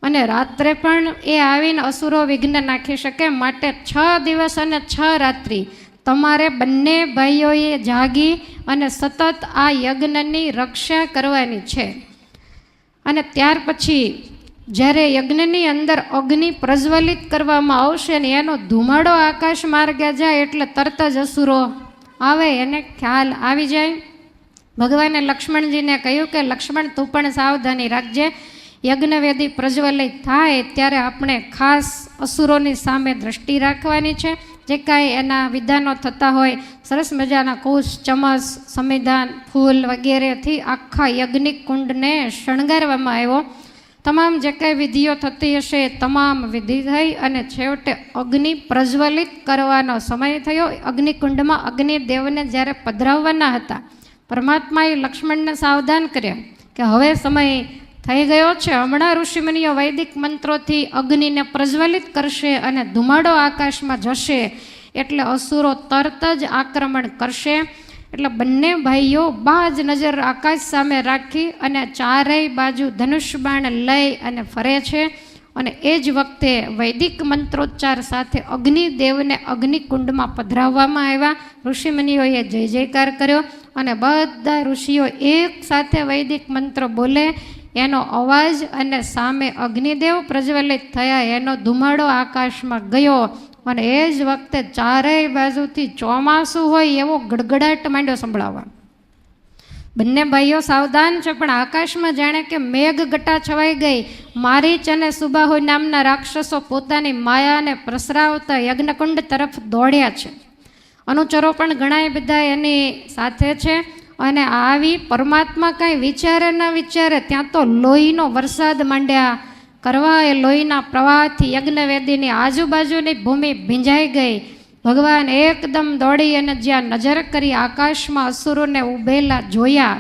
અને રાત્રે પણ એ આવીને અસુરો વિઘ્ન નાખી શકે. માટે 6 દિવસ અને 6 રાત્રિ તમારે બંને ભાઈઓએ જાગી અને સતત આ યજ્ઞની રક્ષા કરવાની છે. અને ત્યાર પછી જ્યારે યજ્ઞની અંદર અગ્નિ પ્રજ્વલિત કરવામાં આવશે ને એનો ધુમાડો આકાશ માર્ગે જાય એટલે તરત જ અસુરો આવે, એને ખ્યાલ આવી જાય. ભગવાને લક્ષ્મણજીને કહ્યું કે લક્ષ્મણ તું પણ સાવધાની રાખજે, યજ્ઞવેદી પ્રજ્વલિત થાય ત્યારે આપણે ખાસ અસુરોની સામે દ્રષ્ટિ રાખવાની છે. જે કાંઈ એના વિધાનો થતા હોય, સરસ મજાના કુશ, ચમસ, સંવિધાન, ફૂલ વગેરેથી આખા યજ્ઞિક કુંડને શણગારવામાં આવ્યો. તમામ જે કાંઈ વિધિઓ થતી હશે એ તમામ વિધિ થઈ અને છેવટે અગ્નિ પ્રજ્વલિત કરવાનો સમય થયો. અગ્નિકુંડમાં અગ્નિદેવને જ્યારે પધરાવવાના હતા, પરમાત્માએ લક્ષ્મણને સાવધાન કર્યા કે હવે સમય થઈ ગયો છે, હમણાં ઋષિમુનિઓ વૈદિક મંત્રોથી અગ્નિને પ્રજ્વલિત કરશે અને ધુમાડો આકાશમાં જશે એટલે અસુરો તરત જ આક્રમણ કરશે. એટલે બંને ભાઈઓ બાજ નજર આકાશ સામે રાખી અને ચારેય બાજુ ધનુષ બાણ લઈ અને ફરે છે. અને એ જ વખતે વૈદિક મંત્રોચ્ચાર સાથે અગ્નિદેવને અગ્નિકુંડમાં પધરાવવામાં આવ્યા. ઋષિમુનિઓએ જય જયકાર કર્યો અને બધા ઋષિઓ એક સાથે વૈદિક મંત્ર બોલે, એનો અવાજ અને સામે અગ્નિદેવ પ્રજ્વલિત થયા, એનો ધુમાડો આકાશમાં ગયો અને એ જ વખતે ચારેય બાજુથી ચોમાસું હોય એવો ગડગડાટ માંડ્યો સંભળાવવા. બંને ભાઈઓ સાવધાન છે પણ આકાશમાં જાણે કે મેઘ ગટા છવાઈ ગઈ. મારીચ અને સુબાહુ નામના રાક્ષસો પોતાની માયાને પ્રસરાવતા યજ્ઞકુંડ તરફ દોડ્યા છે. અનુચરો પણ ઘણા બધા એની સાથે છે. અને આવી પરમાત્મા કાંઈ વિચારે ન વિચારે ત્યાં તો લોહીનો વરસાદ માંડ્યા કરવા. એ લોહીના પ્રવાહથી યજ્ઞવેદીની આજુબાજુની ભૂમિ ભીંજાઈ ગઈ. ભગવાન એકદમ દોડી અને જ્યાં નજર કરી આકાશમાં અસુરોને ઊભેલા જોયા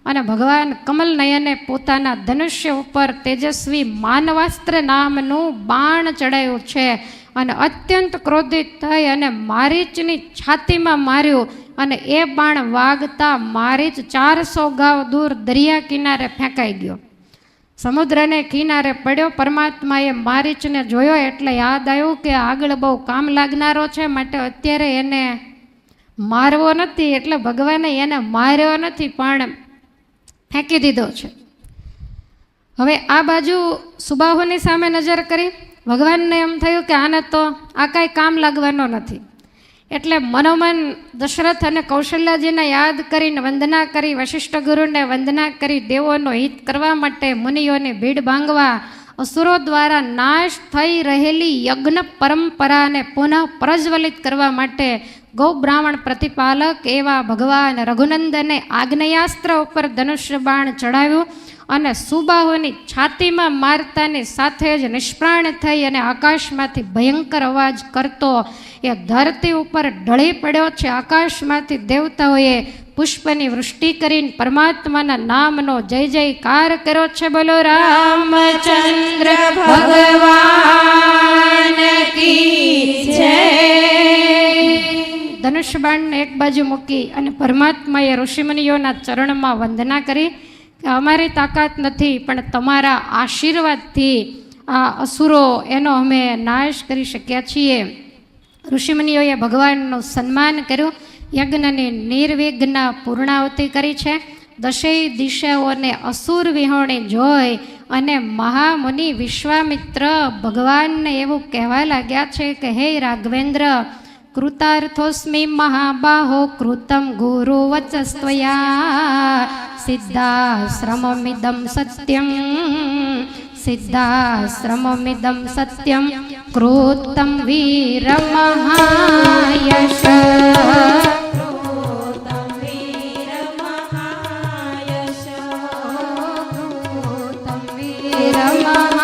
અને ભગવાન કમલ નયને પોતાના ધનુષ્ય ઉપર તેજસ્વી માનવાસ્ત્ર નામનું બાણ ચડાવ્યું છે અને અત્યંત ક્રોધિત થઈ અને મારીચની છાતીમાં માર્યું અને એ બાણ વાગતા મારીચ 400 ગાવ દૂર દરિયા કિનારે ફેંકાઈ ગયો, સમુદ્રને કિનારે પડ્યો. પરમાત્માએ મારીચને જોયો એટલે યાદ આવ્યું કે આગળ બહુ કામ લાગનારો છે, માટે અત્યારે એને મારવો નથી. એટલે ભગવાને એને માર્યો નથી પણ ફેંકી દીધો છે. હવે આ બાજુ સુબાહુની સામે નજર કરી. ભગવાનને એમ થયું કે આને તો આ કાંઈ કામ લાગવાનો નથી. એટલે મનોમન દશરથ અને કૌશલ્યાજીને યાદ કરીને વંદના કરી, વશિષ્ઠ ગુરુને વંદના કરી, દેવોનો હિત કરવા માટે મુનિઓની ભીડ ભાંગવા, અસુરો દ્વારા નાશ થઈ રહેલી યજ્ઞ પરંપરાને પુનઃ પ્રજ્વલિત કરવા માટે ગૌ બ્રાહ્મણ પ્રતિપાલક એવા ભગવાન રઘુનંદને આગ્નેયાસ્ત્ર ઉપર ધનુષ્ય બાણ ચડાવ્યું અને સુબાહુની છાતીમાં મારતાની સાથે જ નિષ્પ્રાણ થઈ અને આકાશમાંથી ભયંકર અવાજ કરતો એ ધરતી ઉપર ઢળી પડ્યો છે. આકાશમાંથી દેવતાઓએ પુષ્પની વૃષ્ટિ કરીને પરમાત્માના નામનો જય જયકાર કર્યો છે. બોલો રામચંદ્ર ભગવાન કી જય. ધનુષ્યબાણને એક બાજુ મૂકી અને પરમાત્માએ ઋષિમુનિઓના ચરણમાં વંદના કરી કે અમારી તાકાત નથી પણ તમારા આશીર્વાદથી આ અસુરો એનો અમે નાશ કરી શક્યા છીએ. ઋષિમુનિઓએ ભગવાનનું સન્માન કર્યું, યજ્ઞની નિર્વિઘ્ન પૂર્ણાવતિ કરી છે. દશેય દિશાઓને અસુર વિહોણી જોઈ અને મહામુનિ વિશ્વામિત્ર ભગવાનને એવું કહેવા લાગ્યા છે કે હે રાઘવેન્દ્ર, કૃતાર્થોસ્મિ મહાબાહો કૃતમ ગુરુ વચસ્ત્વયા સિદ્ધાશ્રમમિદમ સત્યમ સિદ્ધાશ્રમમિદમ સત્યમ કૃતમ વીર મહાયશ. વીર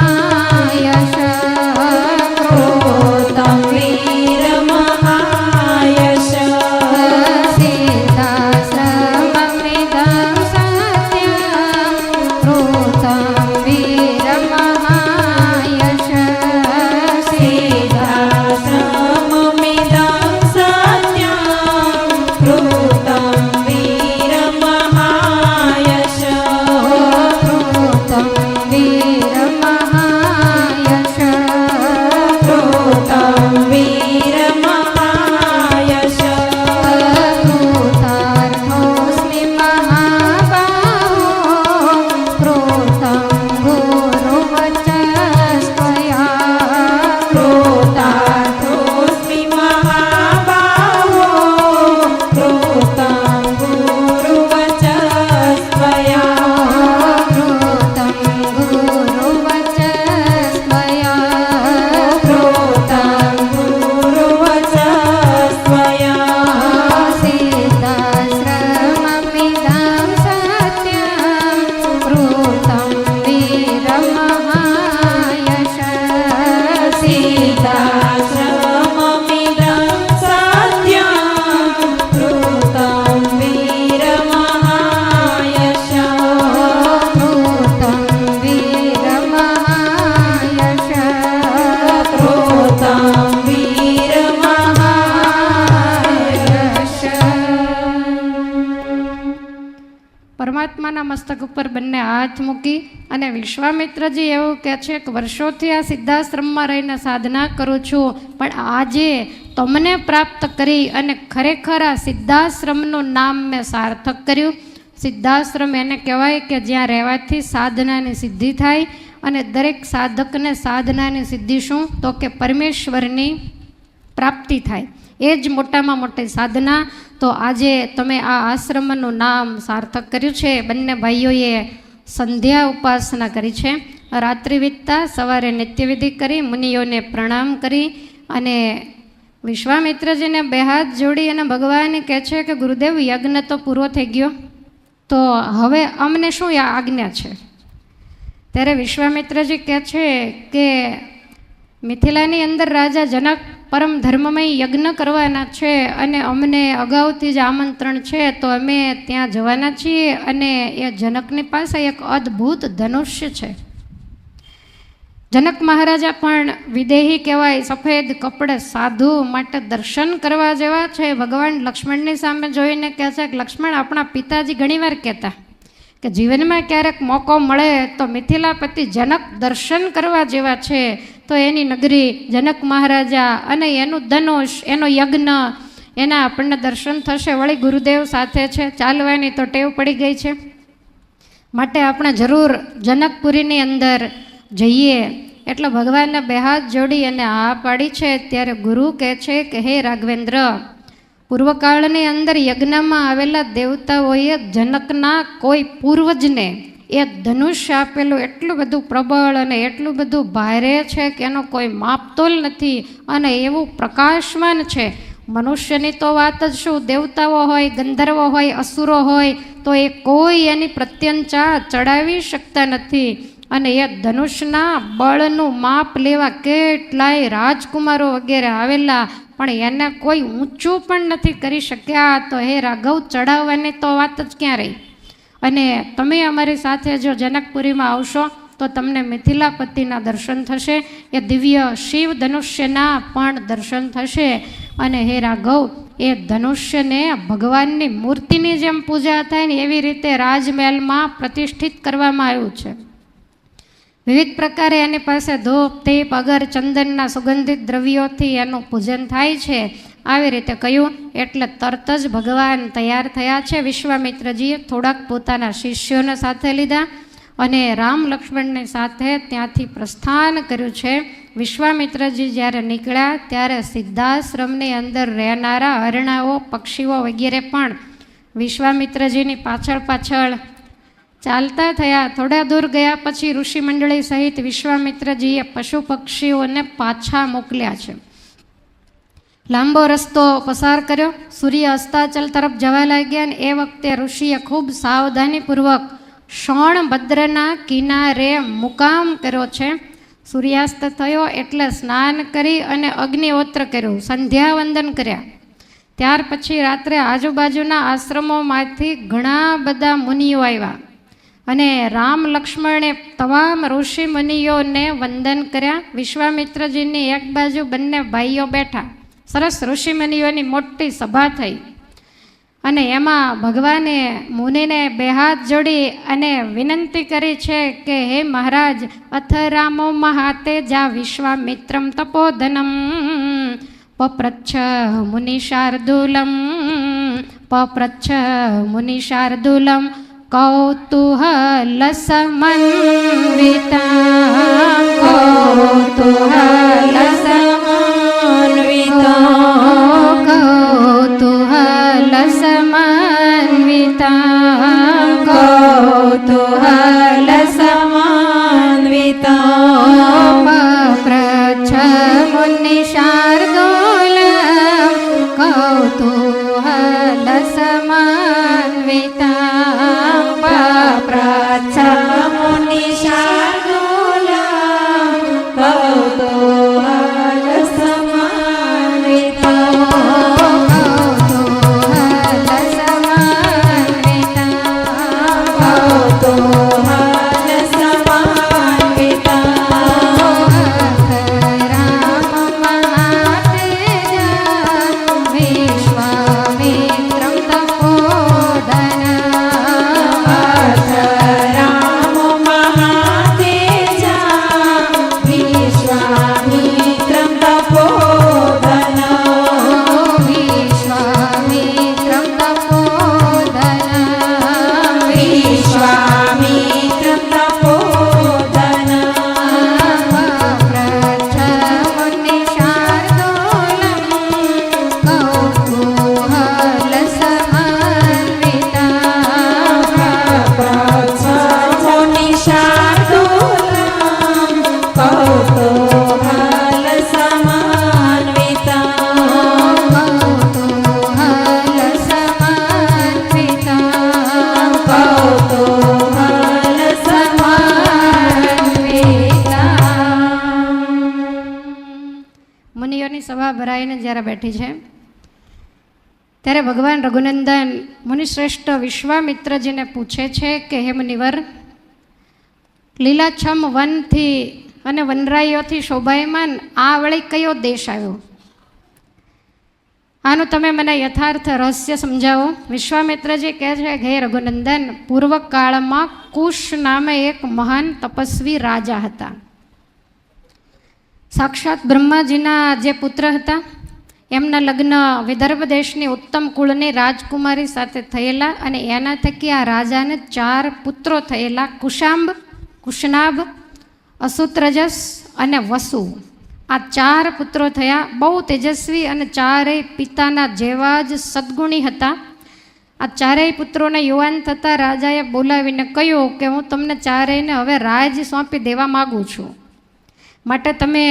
પરમાત્માના મસ્તક ઉપર બંને હાથ મૂકી અને વિશ્વામિત્રજી એવું કહે છે કે વર્ષોથી આ સિદ્ધાશ્રમમાં રહીને સાધના કરું છું, પણ આજે તમને પ્રાપ્ત કરી અને ખરેખર આ સિદ્ધાશ્રમનું નામ મેં સાર્થક કર્યું. સિદ્ધાશ્રમ એને કહેવાય કે જ્યાં રહેવાથી સાધનાની સિદ્ધિ થાય, અને દરેક સાધકને સાધનાની સિદ્ધિ શું તો કે પરમેશ્વરની પ્રાપ્તિ થાય, એ જ મોટામાં મોટી સાધના. તો આજે તમે આ આશ્રમનું નામ સાર્થક કર્યું છે. બંને ભાઈઓએ સંધ્યા ઉપાસના કરી છે. રાત્રિ વીતતા સવારે નિત્યવિધિ કરી, મુનિઓને પ્રણામ કરી અને વિશ્વામિત્રજીને બે હાથ જોડી અને ભગવાન કહે છે કે ગુરુદેવ, યજ્ઞ તો પૂરો થઈ ગયો, તો હવે અમને શું આજ્ઞા છે? ત્યારે વિશ્વામિત્રજી કહે છે કે મિથિલાની અંદર રાજા જનક પરમ ધર્મમય યજ્ઞ કરવાના છે અને અમને અગાઉથી જ આમંત્રણ છે, તો અમે ત્યાં જવાના છીએ. અને એ જનકની પાસે એક અદ્ભુત ધનુષ્ય છે. જનક મહારાજા પણ વિદેહી કહેવાય, સફેદ કપડે સાધુ, માટે દર્શન કરવા જેવા છે. ભગવાન લક્ષ્મણની સામે જોઈને કહે છે કે લક્ષ્મણ, આપણા પિતાજી ઘણીવાર કહેતા કે જીવનમાં ક્યારેક મોકો મળે તો મિથિલાપતિ જનક દર્શન કરવા જેવા છે. તો એની નગરી જનક મહારાજા અને એનું ધનુષ, એનો યજ્ઞ, એના આપણને દર્શન થશે. વળી ગુરુદેવ સાથે છે, ચાલવાની તો ટેવ પડી ગઈ છે, માટે આપણે જરૂર જનકપુરીની અંદર જઈએ. એટલે ભગવાનને બે હાથ જોડી અને હા પાડી છે. ત્યારે ગુરુ કહે છે કે હે રાઘવેન્દ્ર, પૂર્વકાળની અંદર યજ્ઞમાં આવેલા દેવતાઓએ જનકના કોઈ પૂર્વજને એ ધનુષ્ય આપેલું એટલું બધું પ્રબળ અને એટલું બધું ભારે છે કે એનો કોઈ માપતોલ નથી, અને એવું પ્રકાશમાન છે. મનુષ્યની તો વાત જ શું, દેવતાઓ હોય, ગંધર્વો હોય, અસુરો હોય, તો એ કોઈ એની પ્રત્યંચા ચડાવી શકતા નથી. અને એ ધનુષના બળનું માપ લેવા કેટલાય રાજકુમારો વગેરે આવેલા, પણ એને કોઈ ઊંચું પણ નથી કરી શક્યા. તો હે રાઘવ, ચડાવવાની તો વાત જ ક્યાં રહી? અને તમે અમારી સાથે જો જનકપુરીમાં આવશો તો તમને મિથિલાપતિના દર્શન થશે, એ દિવ્ય શિવ ધનુષ્યના પણ દર્શન થશે. અને હે રાઘવ, એ ધનુષ્યને ભગવાનની મૂર્તિની જેમ પૂજા થાય ને એવી રીતે રાજમહેલમાં પ્રતિષ્ઠિત કરવામાં આવ્યું છે. વિવિધ પ્રકારે એની પાસે ધૂપ, દીપ, અગર, ચંદનના સુગંધિત દ્રવ્યોથી એનું પૂજન થાય છે. આવી રીતે કહ્યું એટલે તરત જ ભગવાન તૈયાર થયા છે. વિશ્વામિત્રજીએ થોડાક પોતાના શિષ્યોને સાથે લીધા અને રામ લક્ષ્મણની સાથે ત્યાંથી પ્રસ્થાન કર્યું છે. વિશ્વામિત્રજી જ્યારે નીકળ્યા ત્યારે સિદ્ધાશ્રમની અંદર રહેનારા હરણાઓ, પક્ષીઓ વગેરે પણ વિશ્વામિત્રજીની પાછળ પાછળ ચાલતા થયા. થોડા દૂર ગયા પછી ઋષિ મંડળી સહિત વિશ્વામિત્રજીએ પશુ પક્ષીઓને પાછા મોકલ્યા છે. લાંબો રસ્તો પસાર કર્યો. સૂર્ય અસ્તાચલ તરફ જવા લાગ્યા અને એ વખતે ઋષિએ ખૂબ સાવધાનીપૂર્વક શોણભદ્રના કિનારે મુકામ કર્યો છે. સૂર્યાસ્ત થયો એટલે સ્નાન કરી અને અગ્નિહોત્ર કર્યું, સંધ્યાવંદન કર્યા. ત્યાર પછી રાત્રે આજુબાજુના આશ્રમોમાંથી ઘણા બધા મુનિઓ આવ્યા અને રામ લક્ષ્મણે તમામ ઋષિ મુનિઓને વંદન કર્યા. વિશ્વામિત્રજીની એક બાજુ બંને ભાઈઓ બેઠા. સરસ ઋષિમુનિઓની મોટી સભા થઈ અને એમાં ભગવાને મુનિને બે હાથ જોડી અને વિનંતી કરી છે કે હે મહારાજ, અથ રામો મહાતે જા વિશ્વામિત્રમ તપોધનમ પપ્રચ્છ મુનિશાર્દૂલમ પપ્રચ્છ મુનિશાર્દૂલમ કૌતૂહલસમન્વિતા લઈને જ્યારે બેઠી છે ત્યારે ભગવાન રઘુનંદન મુનિશ્રેષ્ઠ વિશ્વામિત્રજીને પૂછે છે કે હે મુનિવર, લીલાછમ વનથી અને વનરાઈઓથી શોભાયમાન આ વળી કયો દેશ આવ્યો? આનું તમે મને યથાર્થ રહસ્ય સમજાવો. વિશ્વામિત્રજી કહે છે કે હે રઘુનંદન, પૂર્વકાળમાં કુશ નામે એક મહાન તપસ્વી રાજા હતા. સાક્ષાત બ્રહ્માજીના જે પુત્ર હતા એમના લગ્ન વિદર્ભ દેશની ઉત્તમ કુળની રાજકુમારી સાથે થયેલા અને એના થકી આ રાજાને 4 પુત્રો થયેલા. કુશાંબ, કુશનાભ, અસુત્રજસ અને વસુ. આ 4 પુત્રો થયા. બહુ તેજસ્વી અને 4 પિતાના જેવા જ સદગુણી હતા. આ 4 પુત્રોને યુવાન થતાં રાજાએ બોલાવીને કહ્યું કે હું તમને 4ને હવે રાજ સોંપી દેવા માગું છું. માટે તમે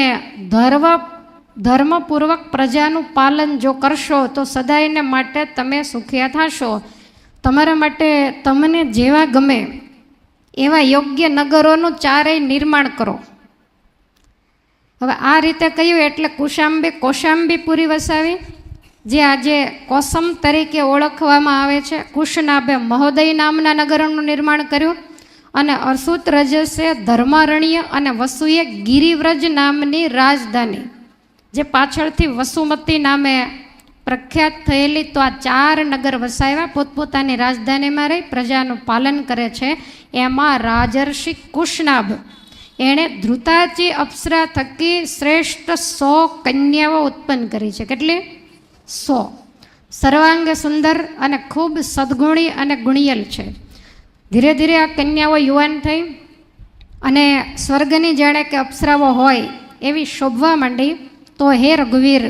ધર્મપૂર્વક પ્રજાનું પાલન જો કરશો તો સદાયને માટે તમે સુખિયા થશો. તમારા માટે તમને જેવા ગમે એવા યોગ્ય નગરોનું 4 નિર્માણ કરો. હવે આ રીતે કહ્યું એટલે કુશાંબે કૌશાંબીપુરી વસાવી, જે આજે કોસમ તરીકે ઓળખવામાં આવે છે. કુશનાભે મહોદય નામના નગરનું નિર્માણ કર્યું અને અસુત રજસે ધર્મારણ્ય અને વસુએ ગિરિવ્રજ નામની રાજધાની, જે પાછળથી વસુમતી નામે પ્રખ્યાત થયેલી. તો આ 4 નગર વસાવ્યા. પોતપોતાની રાજધાનીમાં રહી પ્રજાનું પાલન કરે છે. એમાં રાજર્ષિ કુશનાભ એણે ધ્રુતાચી અપ્સરા થકી શ્રેષ્ઠ 100 કન્યાઓ ઉત્પન્ન કરી છે. કેટલી? 100. સર્વાંગે સુંદર અને ખૂબ સદગુણી અને ગુણિયલ છે. ધીરે ધીરે આ કન્યાઓ યુવાન થઈ અને સ્વર્ગની જાણે કે અપ્સરાઓ હોય એવી શોભવા માંડી. તો હે રઘુવીર,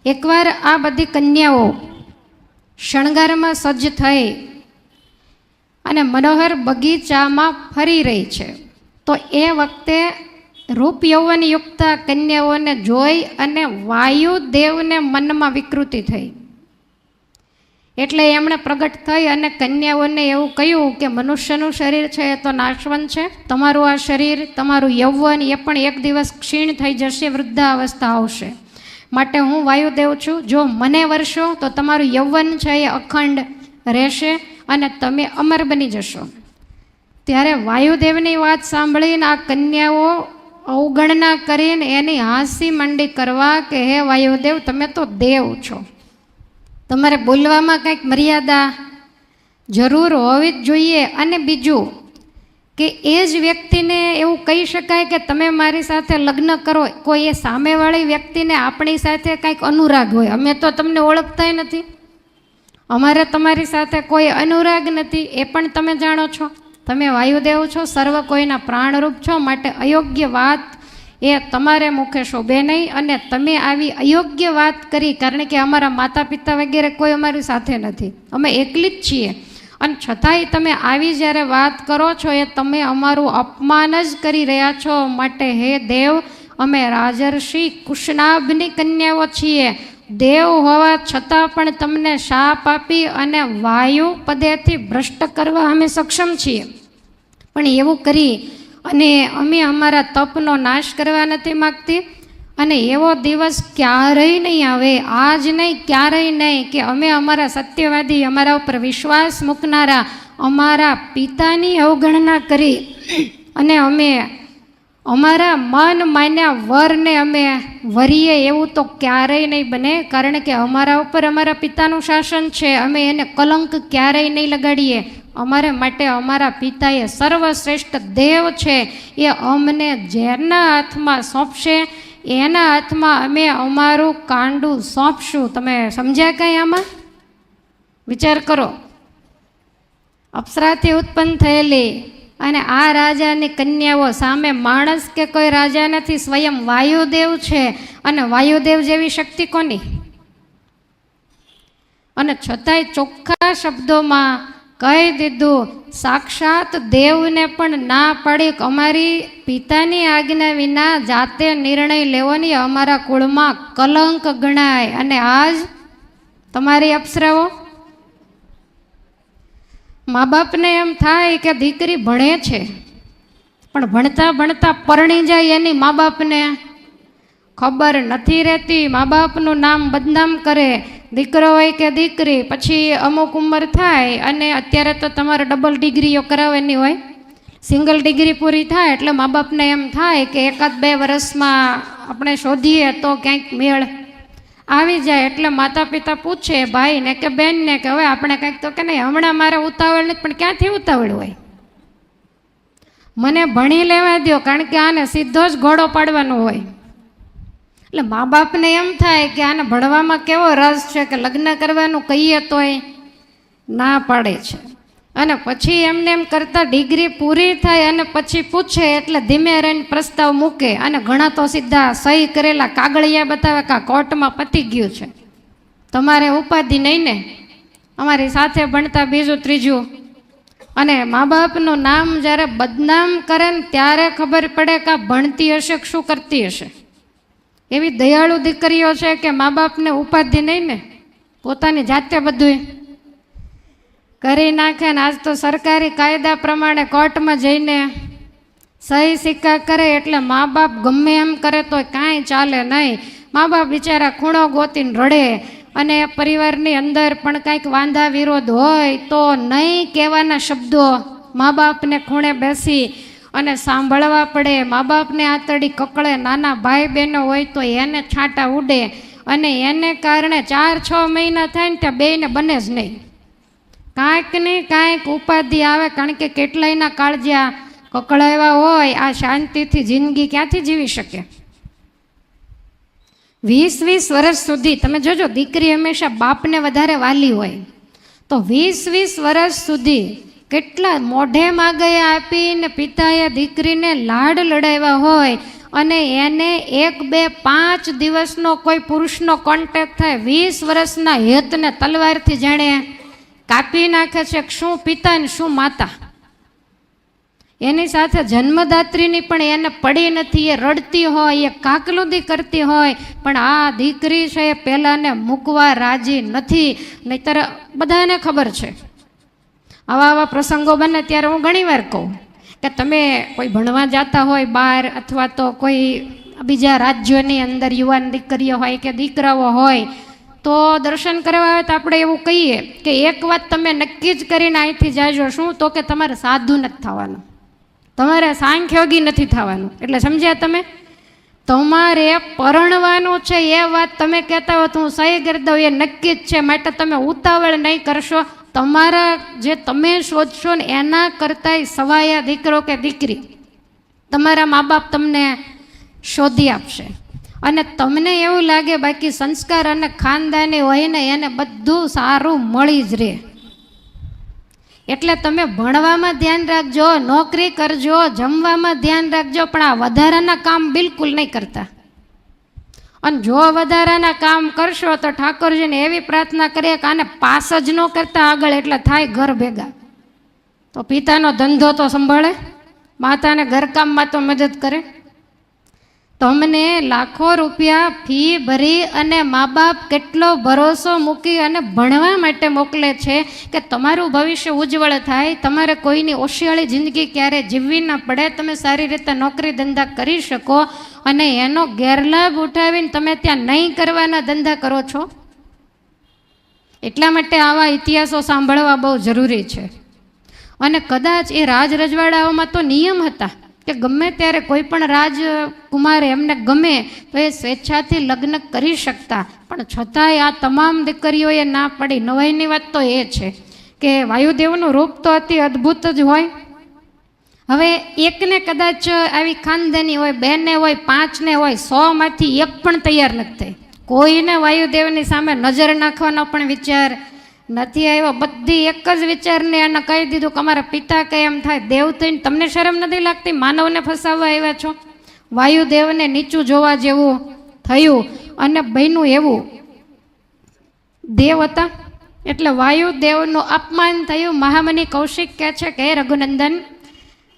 એકવાર આ બધી કન્યાઓ શણગારમાં સજ્જ થઈ અને મનોહર બગીચામાં ફરી રહી છે. તો એ વખતે રૂપ યૌવનયુક્ત કન્યાઓને જોઈ અને વાયુદેવને મનમાં વિકૃતિ થઈ. એટલે એમણે પ્રગટ થઈ અને કન્યાઓને એવું કહ્યું કે મનુષ્યનું શરીર છે એ તો નાશવંત છે. તમારું આ શરીર, તમારું યૌવન એ પણ એક દિવસ ક્ષીણ થઈ જશે, વૃદ્ધાવસ્થા આવશે. માટે હું વાયુદેવ છું. જો મને વર્ષો તો તમારું યૌવન છે એ અખંડ રહેશે અને તમે અમર બની જશો. ત્યારે વાયુદેવની વાત સાંભળીને આ કન્યાઓ અવગણના કરીને એની હાંસી મંડી કરવા કે હે વાયુદેવ, તમે તો દેવ છો, તમારે બોલવામાં કંઈક મર્યાદા જરૂર હોવી જ જોઈએ. અને બીજું કે એ જ વ્યક્તિને એવું કહી શકાય કે તમે મારી સાથે લગ્ન કરો. કોઈ એ સામેવાળી વ્યક્તિને આપણી સાથે કંઈક અનુરાગ હોય. અમે તો તમને ઓળખતા નથી, અમારે તમારી સાથે કોઈ અનુરાગ નથી, એ પણ તમે જાણો છો. તમે વાયુદેવ છો, સર્વ કોઈના પ્રાણરૂપ છો. માટે અયોગ્ય વાત એ તમારે મુખે શોભે નહીં. અને તમે આવી અયોગ્ય વાત કરી, કારણ કે અમારા માતા પિતા વગેરે કોઈ અમારી સાથે નથી, અમે એકલી જ છીએ. અને છતાંય તમે આવી જ્યારે વાત કરો છો એ તમે અમારું અપમાન જ કરી રહ્યા છો. માટે હે દેવ, અમે રાજર્ષિ કુશનાભની કન્યાઓ છીએ. દેવ હોવા છતાં પણ તમને શાપ આપી અને વાયુ પદેથી ભ્રષ્ટ કરવા અમે સક્ષમ છીએ. પણ એવું કરી અને અમે અમારા તપનો નાશ કરવા નથી માગતી. અને એવો દિવસ ક્યારેય નહીં આવે, આજ નહીં, ક્યારેય નહીં, કે અમે અમારા સત્યવાદી, અમારા ઉપર વિશ્વાસ મૂકનારા અમારા પિતાની અવગણના કરી અને અમે અમારા મન માન્યા વરને અમે વરીએ, એવું તો ક્યારેય નહીં બને. કારણ કે અમારા ઉપર અમારા પિતાનું શાસન છે, અમે એને કલંક ક્યારેય નહીં લગાડીએ. અમારે માટે અમારા પિતાએ સર્વશ્રેષ્ઠ દેવ છે, એ અમને જેના હાથમાં સોંપશે એના હાથમાં અમે અમારું કાંડું સોંપશું. તમે સમજ્યા કંઈ આમાં? વિચાર કરો. અપ્સરાથી ઉત્પન્ન થયેલી અને આ રાજાની કન્યાઓ સામે માણસ કે કોઈ રાજા નથી, સ્વયં વાયુદેવ છે. અને વાયુદેવ જેવી શક્તિ કોની? અને છતાંય ચોખ્ખા શબ્દોમાં કહી દીધું, સાક્ષાત દેવને પણ ના પાડી અમારી પિતાની આજ્ઞા વિના જાતે નિર્ણય લેવાની અમારા કુળમાં કલંક ગણાય. અને આજ તમારી અપ્સરાઓ, મા બાપને એમ થાય કે દીકરી ભણે છે પણ ભણતા ભણતા પરણી જાય એની મા બાપને ખબર નથી રહેતી, મા બાપનું નામ બદનામ કરે, દીકરો હોય કે દીકરી, પછી અમુક ઉંમર થાય અને અત્યારે તો તમારે ડબલ ડિગ્રીઓ કરાવવાની હોય, સિંગલ ડિગ્રી પૂરી થાય એટલે મા બાપને એમ થાય કે 1-2 વર્ષમાં આપણે શોધીએ તો ક્યાંક મેળ આવી જાય. એટલે માતા પિતા પૂછે ભાઈને કે બહેનને કે હવે આપણે કંઈક તો કે નહીં, હમણાં મારે ઉતાવળ નથી, પણ ક્યાંથી ઉતાવળ હોય, મને ભણી લેવા દો, કારણ કે આને સીધો જ ઘોડો પાડવાનો હોય. એટલે મા બાપને એમ થાય કે આને ભણવામાં કેવો રસ છે કે લગ્ન કરવાનું કહીએ તોય ના પાડે છે. અને પછી એમને એમ કરતાં ડિગ્રી પૂરી થાય અને પછી પૂછે એટલે ધીમે રહીને પ્રસ્તાવ મૂકે, અને ઘણા તો સીધા સહી કરેલા કાગળિયા બતાવે કે કોર્ટમાં પતી ગયું છે, તમારે ઉપાધિ નહીં ને, અમારી સાથે ભણતા બીજું ત્રીજું. અને મા બાપનું નામ જ્યારે બદનામ કરે ને ત્યારે ખબર પડે કે આ ભણતી હશે કે શું કરતી હશે. એવી દયાળુ દીકરીઓ છે કે મા બાપને ઉપાધિ નહીં ને, પોતાની જાતે બધું કરી નાખે. ને આજ તો સરકારી કાયદા પ્રમાણે કોર્ટમાં જઈને સહી સિક્કા કરે એટલે મા બાપ ગમે એમ કરે તો કાંઈ ચાલે નહીં. મા બાપ બિચારા ખૂણો ગોતીને રડે, અને પરિવારની અંદર પણ કાંઈક વાંધા વિરોધ હોય તો નહીં કહેવાના શબ્દો મા બાપને ખૂણે બેસી અને સાંભળવા પડે. મા બાપને આતડી કકળે, નાના ભાઈ બહેનો હોય તો એને છાંટા ઉડે, અને એને કારણે 4-6 મહિના થાય ને ત્યાં બેયને બને જ નહીં, કાંઈક ને કાંઈક ઉપાધિ આવે. કારણ કે કેટલાયના કાળજિયા કકળાવ્યા હોય, આ શાંતિથી જિંદગી ક્યાંથી જીવી શકે. 20-20 વર્ષ સુધી તમે જોજો, દીકરી હંમેશા બાપને વધારે વાલી હોય, તો 20-20 વર્ષ સુધી કેટલા મોઢે માગયા આપીને પિતાએ દીકરીને લાડ લડાવ્યા હોય, અને એને 1-2-5 દિવસનો કોઈ પુરુષનો કોન્ટેક્ટ થાય, 20 વર્ષના હેતને તલવારથી જાણે કાપી નાખે છે. શું પિતા ને શું માતા. એની સાથે જન્મદાત્રીની પણ એને પડી નથી, એ રડતી હોય, એ કાકલુદી કરતી હોય, પણ આ દીકરી છે એ પહેલાંને મૂકવા રાજી નથી. નહીંતર બધાને ખબર છે, આવા પ્રસંગો બને ત્યારે હું ઘણીવાર કહું કે તમે કોઈ ભણવા જતા હોય બહાર, અથવા તો કોઈ બીજા રાજ્યોની અંદર યુવાન દીકરીઓ હોય કે દીકરાઓ હોય, તો દર્શન કરવા આવે તો આપણે એવું કહીએ કે એક વાત તમે નક્કી જ કરીને અહીંથી જાજો, શું તો કે તમારે સાધુ નથી થવાનું, તમારે સાંખ્યોગી નથી થવાનું. એટલે સમજ્યા તમે, તમારે પરણવાનું છે એ વાત તમે કહેતા હો તો હું સહી કરી દઉં, એ નક્કી જ છે, માટે તમે ઉતાવળ નહીં કરશો. તમારા જે તમે શોધશો ને એના કરતાંય સવાયા દીકરો કે દીકરી તમારા મા બાપ તમને શોધી આપશે. અને તમને એવું લાગે બાકી સંસ્કાર અને ખાનદાની હોય ને એને બધું સારું મળી જ રહે. એટલે તમે ભણવામાં ધ્યાન રાખજો, નોકરી કરજો, જમવામાં ધ્યાન રાખજો, પણ આ વધારાના કામ બિલકુલ નહીં કરતા. અને જો વધારાના કામ કરશો તો ઠાકોરજીને એવી પ્રાર્થના કરીએ કે આને પાસ જ ન કરતા આગળ એટલે થાય ઘર ભેગા, તો પિતાનો ધંધો તો સંભાળે, માતાને ઘરકામમાં તો મદદ કરે. તમને લાખો રૂપિયા ફી ભરી અને મા બાપ કેટલો ભરોસો મૂકી અને ભણવા માટે મોકલે છે કે તમારું ભવિષ્ય ઉજ્જવળ થાય, તમારે કોઈની ઓશિયાળી જિંદગી ક્યારે જીવવી ન પડે, તમે સારી રીતે નોકરી ધંધા કરી શકો, અને એનો ગેરલાભ ઉઠાવીને તમે ત્યાં નહીં કરવાના ધંધા કરો છો. એટલા માટે આવા ઇતિહાસો સાંભળવા બહુ જરૂરી છે. અને કદાચ એ રાજ રજવાડાઓમાં તો નિયમ હતા કે ગમે ત્યારે કોઈ પણ રાજકુમાર એમને ગમે તો એ સ્વેચ્છાથી લગ્ન કરી શકતા, પણ છતાંય આ તમામ દીકરીઓએ ના પડી. નવાઈની વાત તો એ છે કે વાયુદેવનું રૂપ તો અતિ અદ્ભુત જ હોય. હવે એકને કદાચ આવી ખાનદાની હોય, બેને હોય, 5ને હોય, 100માંથી 1 પણ તૈયાર નથી થઈ. કોઈને વાયુદેવની સામે નજર નાખવાનો પણ વિચાર નથી આવ્યો. બધી એક જ વિચારને એને કહી દીધું કે અમારા પિતા કે એમ થાય દેવ થઈને તમને શરમ નથી લાગતી, માનવને ફસાવવા આવ્યા છો. વાયુદેવને નીચું જોવા જેવું થયું અને બન્યું એવું. દેવ હતા એટલે વાયુદેવનું અપમાન થયું. મહામુનિ કૌશિક કહે છે કે હે રઘુનંદન,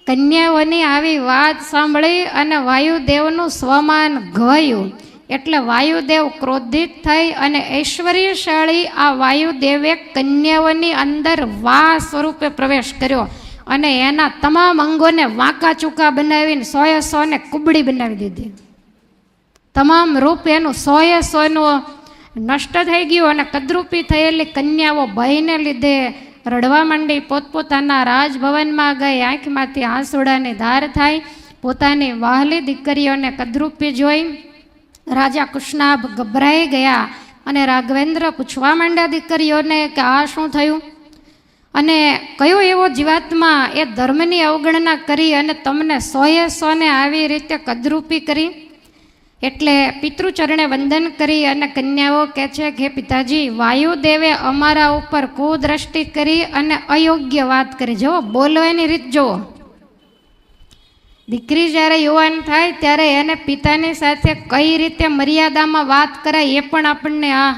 કન્યાઓની આવી વાત સાંભળી અને વાયુદેવનું સ્વમાન ગયું. એટલે વાયુદેવ ક્રોધિત થઈ અને ઐશ્વર્યશાળી આ વાયુદેવે કન્યાઓની અંદર વા સ્વરૂપે પ્રવેશ કર્યો અને એના તમામ અંગોને વાંકા ચૂકા બનાવીને 100-100 કુબડી બનાવી દીધી. તમામ રૂપ એનું 100% નષ્ટ થઈ ગયું અને કદરૂપી થયેલી કન્યાઓ ભયને લીધે રડવા માંડી. પોતપોતાના રાજભવનમાં ગઈ. આંખમાંથી આંસુડાની ધાર થાય. પોતાની વહાલી દીકરીઓને કદરૂપી જોઈ રાજા કુશનાભ ગભરાઈ ગયા અને રાઘવેન્દ્ર પૂછવા માંડ્યા દીકરીઓને કે આ શું થયું અને કયો એવો જીવાત્મા એ ધર્મની અવગણના કરી અને તમને 100% આવી રીતે કદરૂપી કરી. એટલે પિતૃચરણે વંદન કરી અને કન્યાઓ કહે છે કે પિતાજી, વાયુદેવે અમારા ઉપર કુદ્રષ્ટિ કરી અને અયોગ્ય વાત કરી. જુઓ બોલવાની રીત જુઓ. દીકરી જ્યારે યુવાન થાય ત્યારે એને પિતાની સાથે કઈ રીતે મર્યાદામાં વાત કરાય એ પણ આપણને આ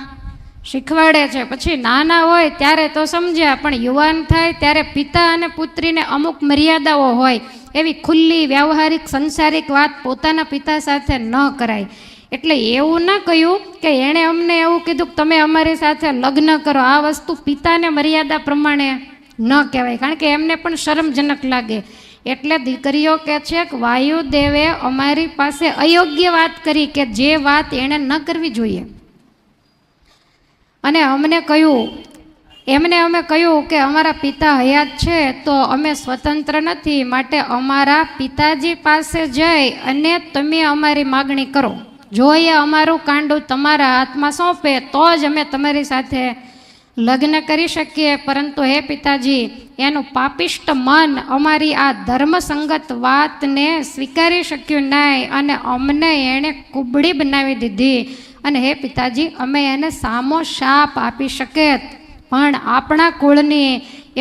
શીખવાડે છે. પછી નાના હોય ત્યારે તો સમજ્યા, પણ યુવાન થાય ત્યારે પિતા અને પુત્રીને અમુક મર્યાદાઓ હોય. એવી ખુલ્લી વ્યવહારિક સંસારિક વાત પોતાના પિતા સાથે ન કરાય. એટલે એવું ન કહ્યું કે એણે અમને એવું કીધું કે તમે અમારી સાથે લગ્ન કરો. આ વસ્તુ પિતાને મર્યાદા પ્રમાણે ન કહેવાય, કારણ કે એમને પણ શરમજનક લાગે. એટલે દીકરીઓ કહે છે કે વાયુદેવે અમારી પાસે અયોગ્ય વાત કરી કે જે વાત એણે ન કરવી જોઈએ. અને એમને અમે કહ્યું કે અમારા પિતા હયાત છે તો અમે સ્વતંત્ર નથી, માટે અમારા પિતાજી પાસે જઈ અને તમે અમારી માગણી કરો. જો એ અમારું કાંડું તમારા હાથમાં સોંપે તો જ અમે તમારી સાથે લગ્ન કરી શકીએ. પરંતુ હે પિતાજી, એનું પાપિષ્ટ મન અમારી આ ધર્મસંગત વાતને સ્વીકારી શક્યું નહીં અને અમને એણે કુબડી બનાવી દીધી. અને હે પિતાજી, અમે એને સામો શાપ આપી શકીએ, પણ આપણા કુળની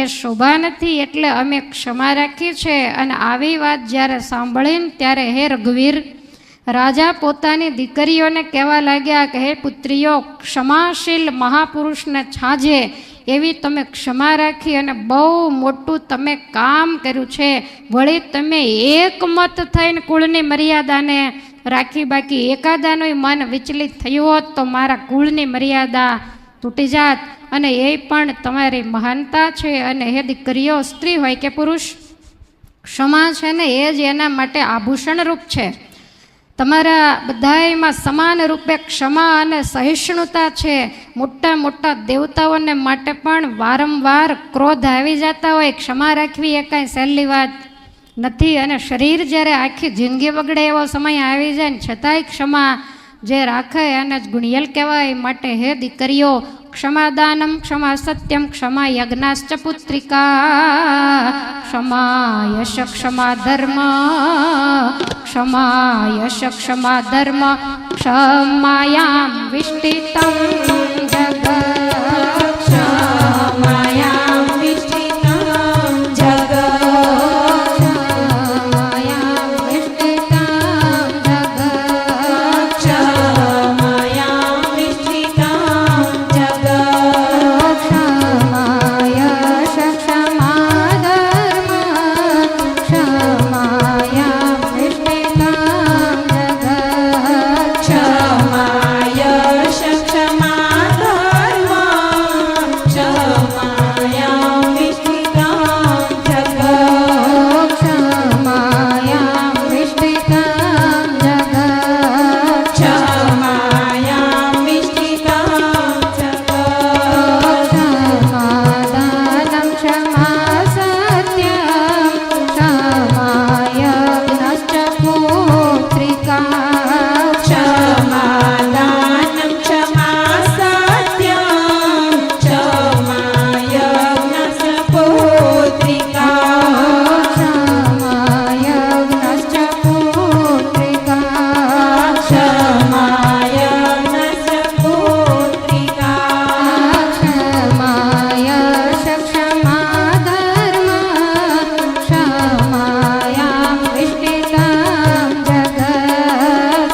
એ શોભા નથી, એટલે અમે ક્ષમા રાખી છે. અને આવી વાત જ્યારે સાંભળીને ત્યારે હે રઘુવીર, રાજા પોતાની દીકરીઓને કહેવા લાગ્યા કે હે પુત્રીઓ, ક્ષમાશીલ મહાપુરુષને છાજે એવી તમે ક્ષમા રાખી અને બહુ મોટું તમે કામ કર્યું છે. વળી તમે એકમત થઈને કુળની મર્યાદાને રાખી, બાકી એકાદાનું મન વિચલિત થયું હોત તો મારા કુળની મર્યાદા તૂટી જાત, અને એ પણ તમારી મહાનતા છે. અને હે દીકરીઓ, સ્ત્રી હોય કે પુરુષ, ક્ષમા છે ને એ જ એના માટે આભૂષણ રૂપ છે. તમારા બધાયમાં સમાન રૂપે ક્ષમા અને સહિષ્ણુતા છે. મોટા મોટા દેવતાઓને માટે પણ વારંવાર ક્રોધ આવી જતા હોય, ક્ષમા રાખવી એ કાંઈ સહેલી વાત નથી. અને શરીર જ્યારે આખી જિંદગી બગડે એવો સમય આવી જાય ને છતાંય ક્ષમા જે રાખે એને જ ગુણિયલ કહેવાય. માટે હે દીકરીઓ, ક્ષમાદાનમ ક્ષમા સત્યમ ક્ષમા યજ્ઞાશ્ચ પુત્રિકા ક્ષમા યશ ક્ષમા ધર્મ ક્ષમા યશ ક્ષમા ધર્મ ક્ષમાયામ વિષ્ટિતમ જગત ક્ષમાયામ વિષ્ટિતમ જગત ક્ષમાયામ વિષ્ટિતમ જગત ક્ષમાયામ વિષ્ટિતમ જગત ક્ષમાયશ ક્ષમા ધર્મ ક્ષમાયામ વિષ્ટિતમ જગત ક્ષમાયશ ક્ષમા ધર્મ ક્ષમાયામ વિષ્ટિતમ જગત ક્ષમાયામ વિષ્ટિતમ જગત ક્ષમાયામ વિષ્ટિતમ જગત ક્ષમાદાનમ ક્ષમા સત્યમ ક્ષમાયજ્ઞશ્ચ પુત્રિકા ક્ષમાદાનમ ક્ષમા સત્યમ ક્ષમાયજ્ઞસ્ચ પુત્રિકા ક્ષમાયજ્ઞશ્ચ પુત્રિકા ક્ષમાયજ્ઞસ્ચ પુત્રિકા ક્ષમાયશ ક્ષમા ધર્મ ક્ષમાયામ વિષ્ટિતમ જગત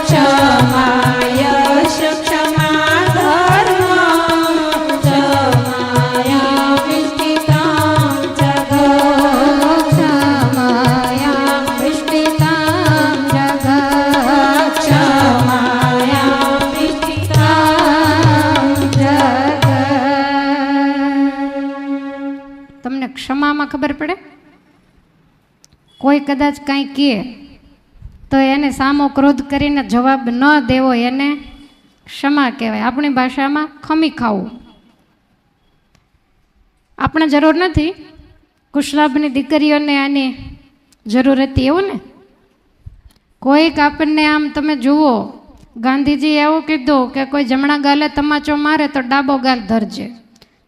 ક્ષમાયશ ક્ષમા ધર્મ ક્ષમાયામ વિષ્ટિતમ જગત ક્ષમાયામ વિષ્ટિતમ જગત ક્ષમાયામ વિષ્ટિતમ તમને ક્ષમામાં ખબર પડે? કોઈ કદાચ કાંઈ કહે તો એને સામો ક્રોધ કરીને જવાબ ન દેવો એને ક્ષમા કહેવાય. આપણી ભાષામાં ખમી ખાવું. આપણે જરૂર નથી, કુશલાભની દીકરીઓને આની જરૂર હતી એવું ને. કોઈક આપણને આમ તમે જુઓ, ગાંધીજી એવું કીધું કે કોઈ જમણા ગાલે તમાચો મારે તો ડાબો ગાલ ધરજે.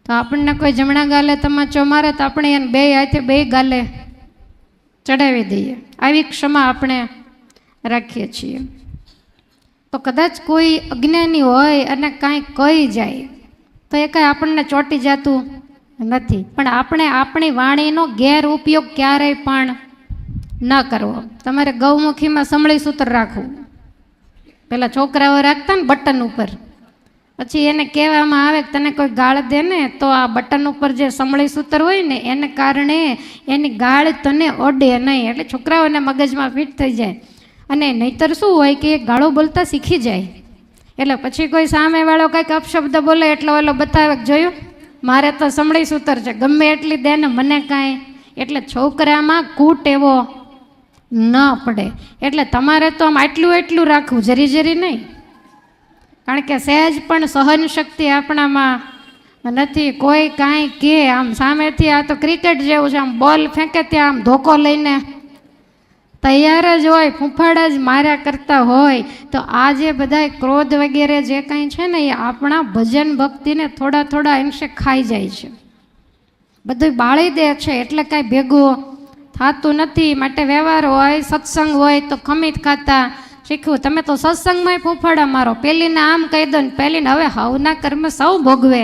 તો આપણને કોઈ જમણા ગાલે તમાચો મારે તો આપણે એને બે હાથે બે ગાલે ચડાવી દઈએ. આવી ક્ષમા આપણે રાખીએ છીએ. તો કદાચ કોઈ અજ્ઞાની હોય અને કાંઈ કહી જાય તો એ કાંઈ આપણને ચોંટી જતું નથી. પણ આપણે આપણી વાણીનો ગેરઉપયોગ ક્યારેય પણ ન કરવો. તમારે ગૌમુખીમાં સંભળી સૂત્ર રાખવું. પેલા છોકરાઓ રાખતા ને બટન ઉપર, પછી એને કહેવામાં આવે કે તને કોઈ ગાળ દે ને તો આ બટન ઉપર જે સંભળી સૂત્ર હોય ને એને કારણે એની ગાળ તને અડે નહીં. એટલે છોકરાઓને મગજમાં ફિટ થઈ જાય. અને નહીંતર શું હોય કે એ ગાળો બોલતા શીખી જાય. એટલે પછી કોઈ સામેવાળો કંઈક અપશબ્દ બોલે એટલે ઓલો બતાવે જોયું મારે તો સંભળી સૂત્ર છે, ગમે એટલી દે ને મને કાંઈ. એટલે છોકરામાં કૂટ એવો ન પડે. એટલે તમારે તો આમ એટલું રાખવું, જરી નહીં. કારણ કે સહેજ પણ સહન શક્તિ આપણામાં નથી. કોઈ કાંઈ કે આમ સામેથી આ તો ક્રિકેટ જેવું છે, આમ બોલ ફેંકે ત્યાં આમ ધોકો લઈને તૈયાર જ હોય, ફૂંફાડા જ માર્યા કરતા હોય. તો આ જે બધા ક્રોધ વગેરે જે કાંઈ છે ને એ આપણા ભજન ભક્તિને થોડા અંશે ખાઈ જાય છે, બધું બાળી દે છે. એટલે કાંઈ ભેગું થતું નથી. માટે વ્યવહાર હોય, સત્સંગ હોય તો ખમીત ખાતા શીખવું. તમે તો સત્સંગમાં ફૂંફાડા મારો, પેલીને આમ કહી દો ને પેલીને હવે હવના કર્મ સૌ ભોગવે.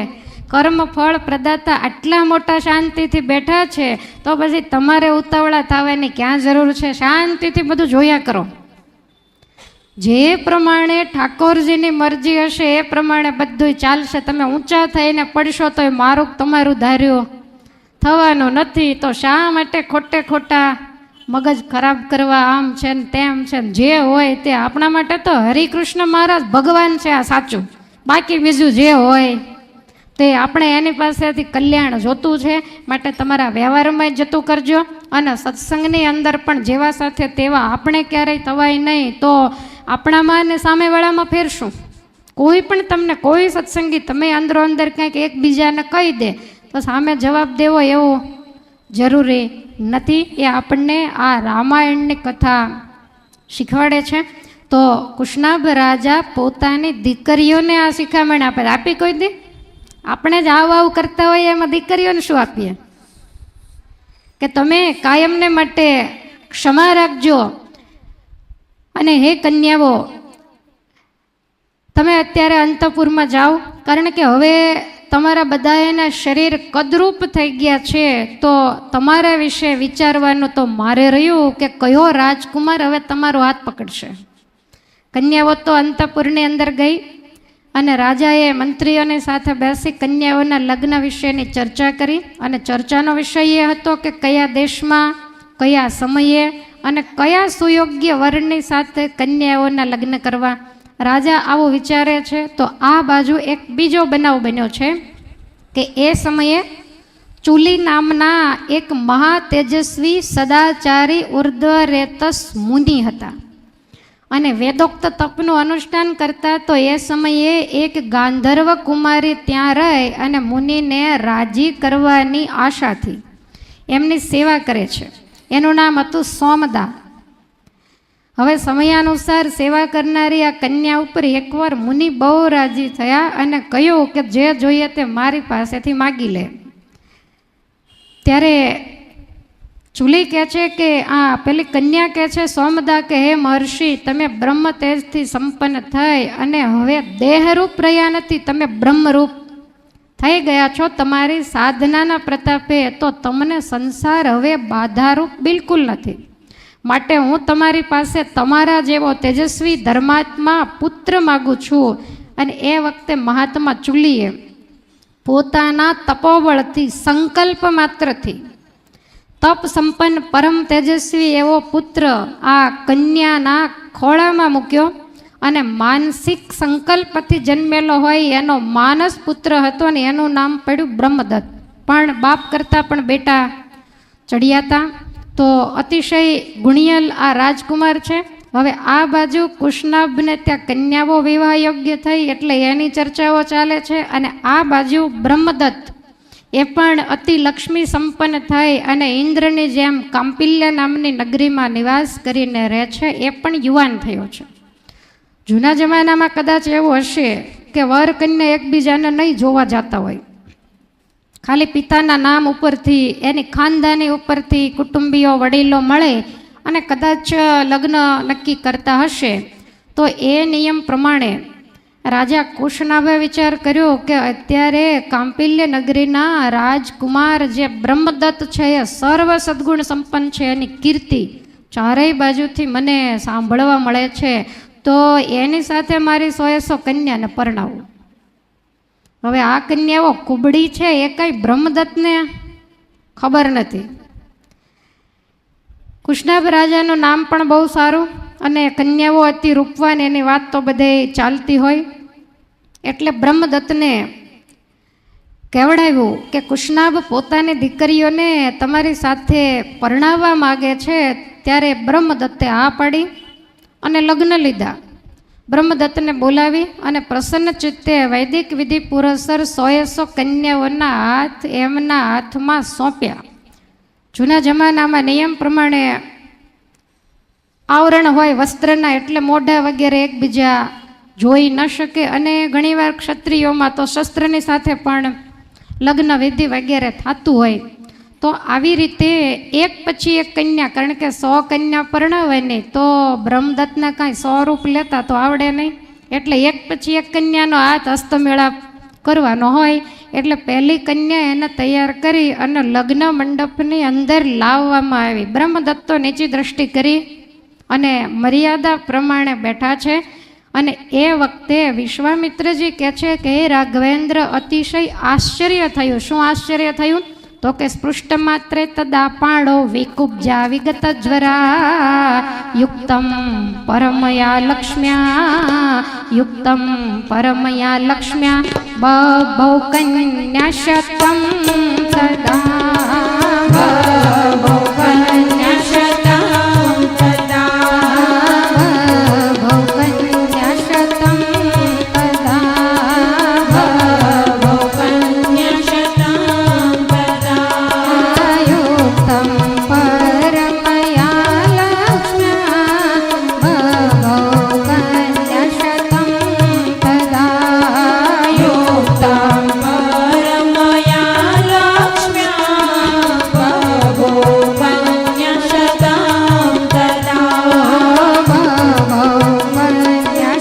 કર્મ ફળ પ્રદાતા આટલા મોટા શાંતિથી બેઠા છે તો પછી તમારે ઉતાવળા થવાની ક્યાં જરૂર છે? શાંતિથી બધું જોયા કરો. જે પ્રમાણે ઠાકોરજીની મરજી હશે એ પ્રમાણે બધું ચાલશે. તમે ઊંચા થઈને પડશો તો એ મારું તમારું ધાર્યું થવાનું નથી. તો શા માટે ખોટા મગજ ખરાબ કરવા? આમ છે ને તેમ છે ને, જે હોય તે આપણા માટે તો હરિકૃષ્ણ મહારાજ ભગવાન છે આ સાચું. બાકી બીજું જે હોય તે આપણે એની પાસેથી કલ્યાણ જોતું છે. માટે તમારા વ્યવહારમાં જતું કરજો. અને સત્સંગની અંદર પણ જેવા સાથે તેવા આપણે ક્યારેય થવાય નહીં. તો આપણામાં અને સામેવાળામાં ફેરશું. કોઈ પણ તમને કોઈ સત્સંગી તમે અંદરો અંદર કંઈક એકબીજાને કહી દે તો સામે જવાબ દેવો એવું જરૂરી નથી. એ આપણને આ રામાયણની કથા શીખવાડે છે. તો કુશનાભ રાજા પોતાની દીકરીઓને આ શિખામણ આપે. આપી કોઈ દી? આપણે જ આવ કરતા હોઈએ, એમાં દીકરીઓને શું આપીએ? કે તમે કાયમને માટે ક્ષમા રાખજો. અને હે કન્યાઓ, તમે અત્યારે અંતઃપુરમાં જાઓ, કારણ કે હવે તમારા બધાના શરીર કદરૂપ થઈ ગયા છે. તો તમારા વિશે વિચારવાનું તો મારે રહ્યું કે કયો રાજકુમાર હવે તમારો હાથ પકડશે. કન્યાઓ તો અંતઃપુરની અંદર ગઈ અને રાજાએ મંત્રીઓની સાથે બેસી કન્યાઓના લગ્ન વિશેની ચર્ચા કરી. અને ચર્ચાનો વિષય એ હતો કે કયા દેશમાં, કયા સમયે અને કયા સુયોગ્ય વરની સાથે કન્યાઓના લગ્ન કરવા. રાજા આવું વિચારે છે. તો આ બાજુ એક બીજો બનાવ બન્યો છે કે એ સમયે ચૂલી નામના એક મહા તેજસ્વી સદાચારી ઉર્ધ્વરેતસ મુનિ હતા. અને વેદોક્ત તપનું અનુષ્ઠાન કરતા. તો એ સમયે એક ગાંધર્વ કુમારી ત્યાં રહી અને મુનિને રાજી કરવાની આશાથી એમની સેવા કરે છે. એનું નામ હતું સોમદા. હવે સમયાનુસાર સેવા કરનારી આ કન્યા ઉપર એકવાર મુનિ બહુ રાજી થયા અને કહ્યું કે જે જોઈએ તે મારી પાસેથી માગી લે. ત્યારે ચૂલી કહે છે કે પેલી કન્યા કહે છે, સોમદા કે હે મહર્ષિ, તમે બ્રહ્મ તેજથી સંપન્ન થઈ અને હવે દેહરૂપ રહ્યા નથી, તમે બ્રહ્મરૂપ થઈ ગયા છો. તમારી સાધનાના પ્રતાપે તો તમને સંસાર હવે બાધારૂપ બિલકુલ નથી. માટે હું તમારી પાસે તમારા જેવો તેજસ્વી ધર્માત્મા પુત્ર માગું છું. અને એ વખતે મહાત્મા ચૂલીએ પોતાના તપોબળથી, સંકલ્પ માત્રથી તપ સંપન્ન પરમ તેજસ્વી એવો પુત્ર આ કન્યાના ખોળામાં મૂક્યો. અને માનસિક સંકલ્પથી જન્મેલો હોય એનો માનસ પુત્ર હતો ને એનું નામ પડ્યું બ્રહ્મદત્ત. પણ બાપ કરતાં પણ બેટા ચડિયાતા. તો અતિશય ગુણિયલ આ રાજકુમાર છે. હવે આ બાજુ કુશનાભને ત્યાં કન્યાઓ વિવાહ યોગ્ય થઈ એટલે એની ચર્ચાઓ ચાલે છે, અને આ બાજુ બ્રહ્મદત્ત એ પણ અતિ લક્ષ્મી સંપન્ન થઈ અને ઇન્દ્રની જેમ કાંપિલ્ય નામની નગરીમાં નિવાસ કરીને રહે છે. એ પણ યુવાન થયો છે. જૂના જમાનામાં કદાચ એવું હશે કે વર કન્યા એકબીજાને નહીં જોવા જતા હોય, ખાલી પિતાના નામ ઉપરથી એની ખાનદાની ઉપરથી કુટુંબીઓ વડીલો મળે અને કદાચ લગ્ન નક્કી કરતા હશે. તો એ નિયમ પ્રમાણે રાજા કુશનાભે વિચાર કર્યો કે અત્યારે કાંપિલ્ય નગરીના રાજકુમાર જે બ્રહ્મદત્ત છે એ સર્વ સદ્ગુણ સંપન્ન છે, એની કીર્તિ ચારેય બાજુથી મને સાંભળવા મળે છે, તો એની સાથે મારી 100 કન્યાને પરણાવું. હવે આ કન્યાઓ કુબડી છે એ કંઈ બ્રહ્મદત્તને ખબર નથી. કુશનાભ રાજાનું નામ પણ બહુ સારું અને કન્યાઓ અતિ રૂપવાન, એની વાત તો બધે ચાલતી હોય. એટલે બ્રહ્મદત્તને કહેવડાવ્યું કે કુશનાભ પોતાની દીકરીઓને તમારી સાથે પરણાવવા માગે છે. ત્યારે બ્રહ્મદત્તે આ પાડી અને લગ્ન લીધા. બ્રહ્મદત્તને બોલાવી અને પ્રસન્ન ચિત્તે વૈદિક વિધિ પુરસ્સર 100 કન્યાઓના હાથ એમના હાથમાં સોંપ્યા. જૂના જમાનામાં નિયમ પ્રમાણે આવરણ હોય વસ્ત્રના, એટલે મોઢા વગેરે એકબીજા જોઈ ન શકે, અને ઘણીવાર ક્ષત્રિયોમાં તો શસ્ત્રની સાથે પણ લગ્ન વિધિ વગેરે થતું હોય. તો આવી રીતે એક પછી એક કન્યા, કારણ કે 100 કન્યા પરણાવે નહીં તો બ્રહ્મદત્તને કાંઈ 100 રૂપ લેતા તો આવડે નહીં, એટલે એક પછી એક કન્યાનો હાથ હસ્તમેળાપ કરવાનો હોય. એટલે પહેલી કન્યા એને તૈયાર કરી અને લગ્ન મંડપની અંદર લાવવામાં આવી. બ્રહ્મદત્તો નીચી દ્રષ્ટિ કરી અને મર્યાદા પ્રમાણે બેઠા છે. અને એ વખતે વિશ્વામિત્રજી કહે છે કે હે રાઘવેન્દ્ર, અતિશય આશ્ચર્ય થયું. શું આશ્ચર્ય થયું? તો કે સ્પૃષ્ટ માત્રે તદા પાડો વિકુબ્જા વિગત જ્વરા યુક્તમ પરમયા લક્ષ્મ્યા યુક્તમ પરમયા લક્ષ્મ્યા બહુ કન્યા શતમ તદા બહુ કન્યા શતમ તદા બહુ કન્યા શતમ તદા બહુ કન્યા શતમ તદા યુક્તમ પરમયા લક્ષ્મ્યા બહુ કન્યા શતમ તદા યુક્તમ પરમયા લક્ષ્મ્યા બહુ કન્યા શતમ તદા બહુ કન્યા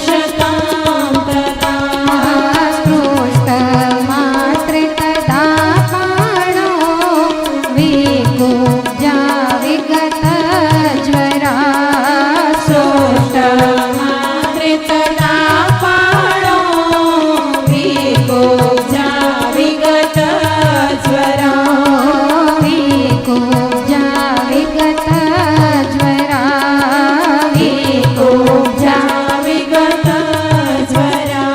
શતમ તદા માત્રે તદા પાડો વિકુબ્જા વિગત જ્વરા વિકુબ્જા વિગત જ્વરા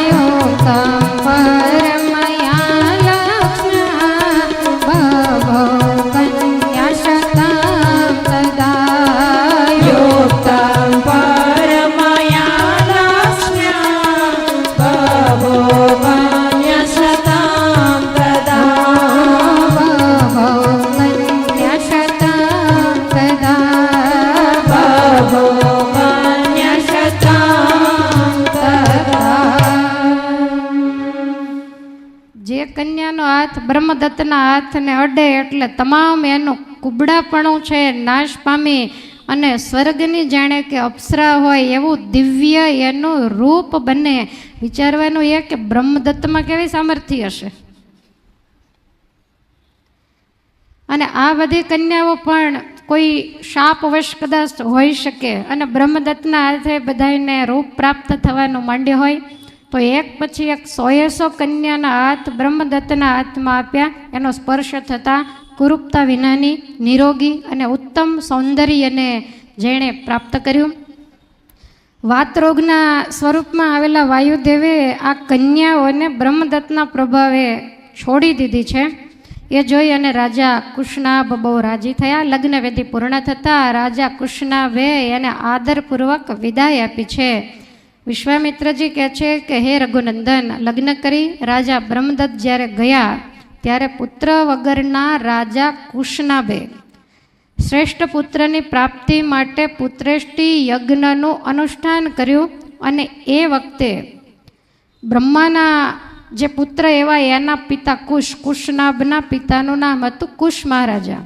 યુક્તમ પરમયા લક્ષ્મ્યા બહુ કન્યા શતમ બહુ કન્યા શતમ જે કન્યાનો હાથ બ્રહ્મદત્તના હાથને અડે એટલે તમામ એનું કુબડાપણું છે નાશ પામી અને સ્વર્ગની જાણે કે અપ્સરા હોય એવું દિવ્ય એનું રૂપ બને. વિચારવાનું એ કે બ્રહ્મદત્તમાં કેવી સામર્થ્ય હશે. અને આ બધી કન્યાઓ પણ કોઈ શાપવશ કદાચ હોઈ શકે અને બ્રહ્મદત્તના હાથે બધાને રૂપ પ્રાપ્ત થવાનું માંડ્યું હોય. તો એક પછી એક 100 કન્યાના હાથ બ્રહ્મદત્તના હાથમાં આપ્યા. એનો સ્પર્શ થતાં કુરૂપતા વિનાની નિરોગી અને ઉત્તમ સૌંદર્યને જેણે પ્રાપ્ત કર્યું. વાતરોગના સ્વરૂપમાં આવેલા વાયુદેવે આ કન્યાઓને બ્રહ્મદત્તના પ્રભાવે છોડી દીધી છે. એ જોઈ અને રાજા કુશનાભ બહુ રાજી થયા. લગ્ન વિધિ પૂર્ણ થતાં રાજા કુશનાભે એને આદરપૂર્વક વિદાય આપી છે. વિશ્વામિત્રજી કહે છે કે હે રઘુનંદન, લગ્ન કરી રાજા બ્રહ્મદત્ત જ્યારે ગયા ત્યારે પુત્ર વગરના રાજા કુશનાભે શ્રેષ્ઠ પુત્રની પ્રાપ્તિ માટે પુત્રેષ્ટિ યજ્ઞનું અનુષ્ઠાન કર્યું. અને એ વખતે બ્રહ્માના જે પુત્ર એવા એના પિતા કુશનાભના પિતાનું નામ હતું કુશ મહારાજા.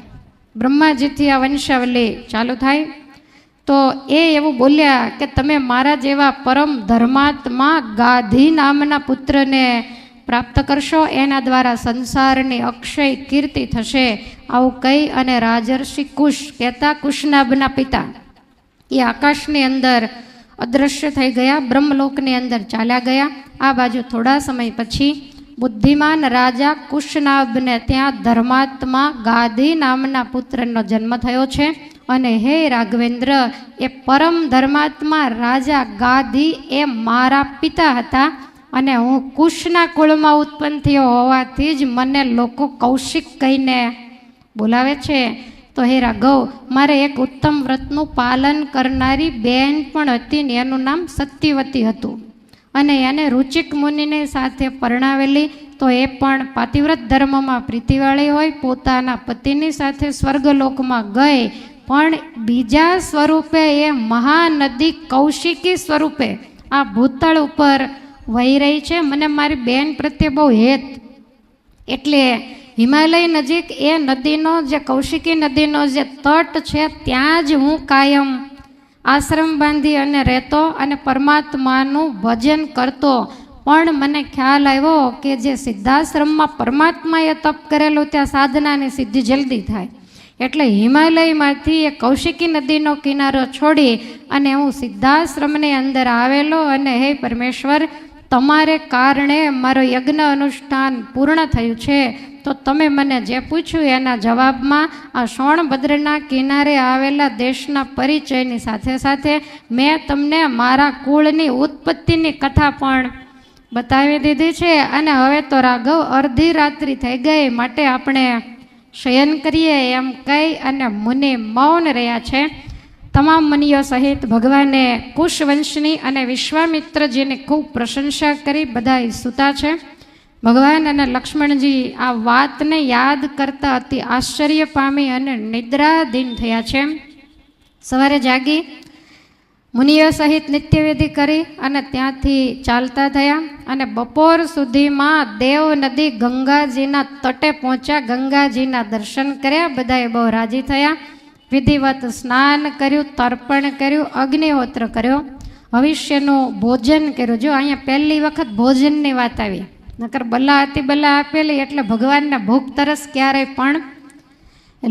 બ્રહ્માજીથી આ વંશાવલી ચાલુ થાય તો એ એવું બોલ્યા કે તમે મારા જેવા પરમ ધર્માત્મા ગાધી નામના પુત્રને પ્રાપ્ત કરશો, એના દ્વારા સંસારની અક્ષય કીર્તિ થશે. આવું કહી અને રાજર્ષિ કુશ કહેતા કુશનાભના પિતા એ આકાશની અંદર અદૃશ્ય થઈ ગયા, બ્રહ્મલોકની અંદર ચાલ્યા ગયા. આ બાજુ થોડા સમય પછી બુદ્ધિમાન રાજા કુશનાભને ત્યાં ધર્માત્મા ગાધી નામના પુત્રનો જન્મ થયો છે. અને હે રાઘવેન્દ્ર, એ પરમ ધર્માત્મા રાજા ગાધી એ મારા પિતા હતા અને હું કુશના કુળમાં ઉત્પન્ન થયો હોવાથી જ મને લોકો કૌશિક કહીને બોલાવે છે. તો હે રાઘવ, મારે એક ઉત્તમ વ્રતનું પાલન કરનારી બહેન પણ હતી ને એનું નામ સત્યવતી હતું. અને એને રુચિક મુનિની સાથે પરણાવેલી. તો એ પણ પાતિવ્રત ધર્મમાં પ્રીતિવાળી હોય, પોતાના પતિની સાથે સ્વર્ગલોકમાં ગઈ, પણ બીજા સ્વરૂપે એ મહાનદી કૌશિકી સ્વરૂપે આ ભૂતળ ઉપર વહી રહી છે. મને મારી બેન પ્રત્યે બહુ હેત, એટલે હિમાલય નજીક એ નદીનો જે કૌશિકી નદીનો જે તટ છે ત્યાં જ હું કાયમ આશ્રમ બાંધી અને રહેતો અને પરમાત્માનું ભજન કરતો. પણ મને ખ્યાલ આવ્યો કે જે સિદ્ધાશ્રમમાં પરમાત્માએ તપ કરેલું ત્યાં સાધનાની સિદ્ધિ જલ્દી થાય. એટલે હિમાલયમાંથી એ કૌશિકી નદીનો કિનારો છોડી અને હું સિદ્ધાશ્રમની અંદર આવેલો. અને હે પરમેશ્વર, તમારે કારણે મારો યજ્ઞ અનુષ્ઠાન પૂર્ણ થયું છે. તો તમે મને જે પૂછ્યું એના જવાબમાં આ સોણભદ્રના કિનારે આવેલા દેશના પરિચયની સાથે સાથે મેં તમને મારા કુળની ઉત્પત્તિની કથા પણ બતાવી દીધી છે. અને હવે તો રાઘવ અડધી રાત્રિ થઈ ગઈ, માટે આપણે શયન કરીએ એમ કહી અને મુનિ મૌન રહ્યા છે. તમામ મુનિઓ સહિત ભગવાને કુશવંશની અને વિશ્વામિત્રજીની ખૂબ પ્રશંસા કરી બધા સૂતા છે. ભગવાન અને લક્ષ્મણજી આ વાતને યાદ કરતા અતિ આશ્ચર્ય પામી અને નિદ્રાધીન થયા છે. સવારે જાગી મુનિઓ સહિત નિત્યવિધિ કરી અને ત્યાંથી ચાલતા થયા અને બપોર સુધીમાં દેવ નદી ગંગાજીના તટે પહોંચ્યા. ગંગાજીના દર્શન કર્યા, બધાએ બહુ રાજી થયા. વિધિવત સ્નાન કર્યું, તર્પણ કર્યું, અગ્નિહોત્ર કર્યો, ભવિષ્યનું ભોજન કર્યું. જો અહીંયા પહેલી વખત ભોજનની વાત આવી, નકર બલા હતી બલા આપેલી એટલે ભગવાનને ભૂખ તરસ ક્યારેય પણ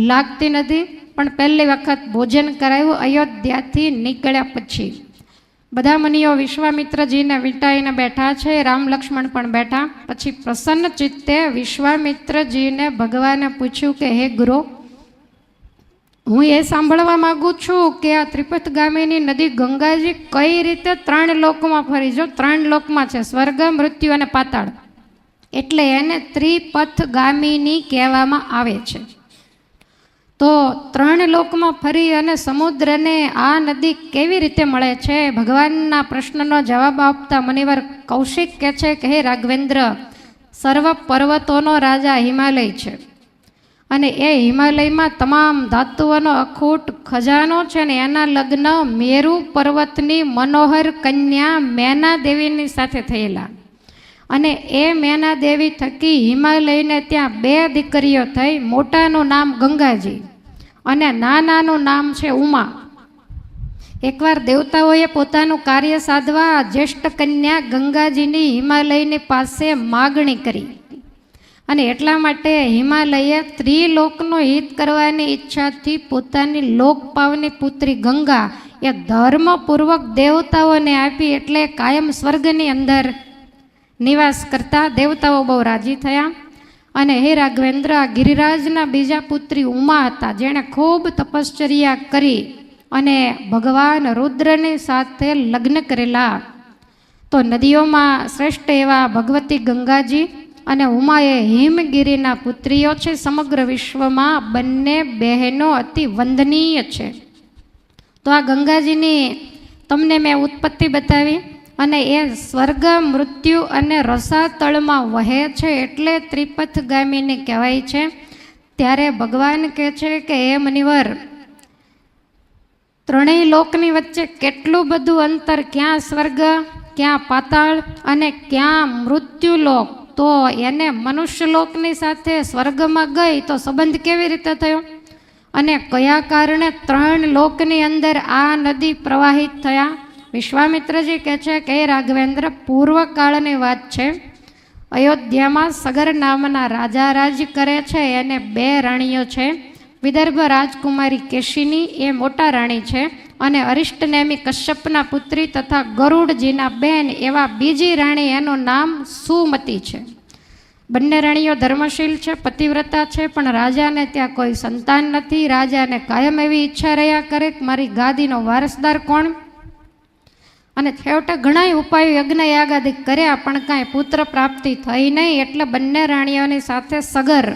લાગતી નથી. પણ પહેલી વખત ભોજન કરાયું અયોધ્યાથી નીકળ્યા પછી. બધા મુનિઓ વિશ્વામિત્રજીને વીંટાઈને બેઠા છે, રામ લક્ષ્મણ પણ બેઠા. પછી પ્રસન્ન ચિત્તે વિશ્વામિત્રજીને ભગવાને પૂછ્યું કે હે ગુરુ, હું એ સાંભળવા માગું છું કે આ ત્રિપથગામીની નદી ગંગાજી કઈ રીતે 3 લોકમાં ફરી? જો 3 લોકમાં છે, સ્વર્ગ, મૃત્યુ અને પાતાળ, એટલે એને ત્રિપથગામીની કહેવામાં આવે છે. તો 3 લોકમાં ફરી અને સમુદ્રને આ નદી કેવી રીતે મળે છે? ભગવાનના પ્રશ્નનો જવાબ આપતા મુનિવર કૌશિક કહે છે કે હે રાઘવેન્દ્ર, સર્વ પર્વતોનો રાજા હિમાલય છે અને એ હિમાલયમાં તમામ ધાતુઓનો અખૂટ ખજાનો છે ને એના લગ્ન મેરુ પર્વતની મનોહર કન્યા મેના દેવીની સાથે થયેલા. અને એ મેના દેવી થકી હિમાલયને ત્યાં 2 દીકરીઓ થઈ. મોટાનું નામ ગંગાજી અને નાનાનું નામ છે ઉમા. એકવાર દેવતાઓએ પોતાનું કાર્ય સાધવા જ્યેષ્ઠ કન્યા ગંગાજીની હિમાલયની પાસે માગણી કરી અને એટલા માટે હિમાલયે ત્રિલોકનું હિત કરવાની ઈચ્છાથી પોતાની લોકપાવની પુત્રી ગંગા એ ધર્મપૂર્વક દેવતાઓને આપી. એટલે કાયમ સ્વર્ગની અંદર નિવાસ કરતા. દેવતાઓ બહુ રાજી થયા. અને હે રાઘવેન્દ્ર, ગિરિરાજના બીજા પુત્રી ઉમા હતા, જેણે ખૂબ તપશ્ચર્યા કરી અને ભગવાન રુદ્રની સાથે લગ્ન કરેલા. તો નદીઓમાં શ્રેષ્ઠ એવા ભગવતી ગંગાજી અને ઉમા એ હિમગીરીના પુત્રીઓ છે. સમગ્ર વિશ્વમાં બંને બહેનો અતિ વંદનીય છે. તો આ ગંગાજીની તમને મેં ઉત્પત્તિ બતાવી, અને એ સ્વર્ગ, મૃત્યુ અને રસાતળમાં વહે છે એટલે ત્રિપથગામિની કહેવાય છે. ત્યારે ભગવાન કહે છે કે હે મુનિવર, ત્રણેય લોકની વચ્ચે કેટલું બધું અંતર, ક્યાં સ્વર્ગ, ક્યાં પાતાળ અને ક્યાં મૃત્યુલોક. તો એને મનુષ્યલોકની સાથે સ્વર્ગમાં ગઈ તો સંબંધ કેવી રીતે થયો, અને કયા કારણે 3 લોકની અંદર આ નદી પ્રવાહિત થયા? વિશ્વામિત્રજી કહે છે કે રાઘવેન્દ્ર, પૂર્વકાળની વાત છે. અયોધ્યામાં સગર નામના રાજા રાજ કરે છે. એને 2 રાણીઓ છે. વિદર્ભ રાજકુમારી કેશિની એ મોટા રાણી છે, અને અરિષ્ટનેમી કશ્યપના પુત્રી તથા ગરુડજીના બેન એવા બીજી રાણી, એનું નામ સુમતી છે. બંને રાણીઓ ધર્મશીલ છે, પતિવ્રતા છે, પણ રાજાને ત્યાં કોઈ સંતાન નથી. રાજાને કાયમ એવી ઈચ્છા રહ્યા કરે કે મારી ગાદીનો વારસદાર કોણ? અને છેવટે ઘણા ઉપાયો, યજ્ઞ યાગાદિ કર્યા, પણ કાંઈ પુત્ર પ્રાપ્તિ થઈ નહીં. એટલે બંને રાણીઓની સાથે સગર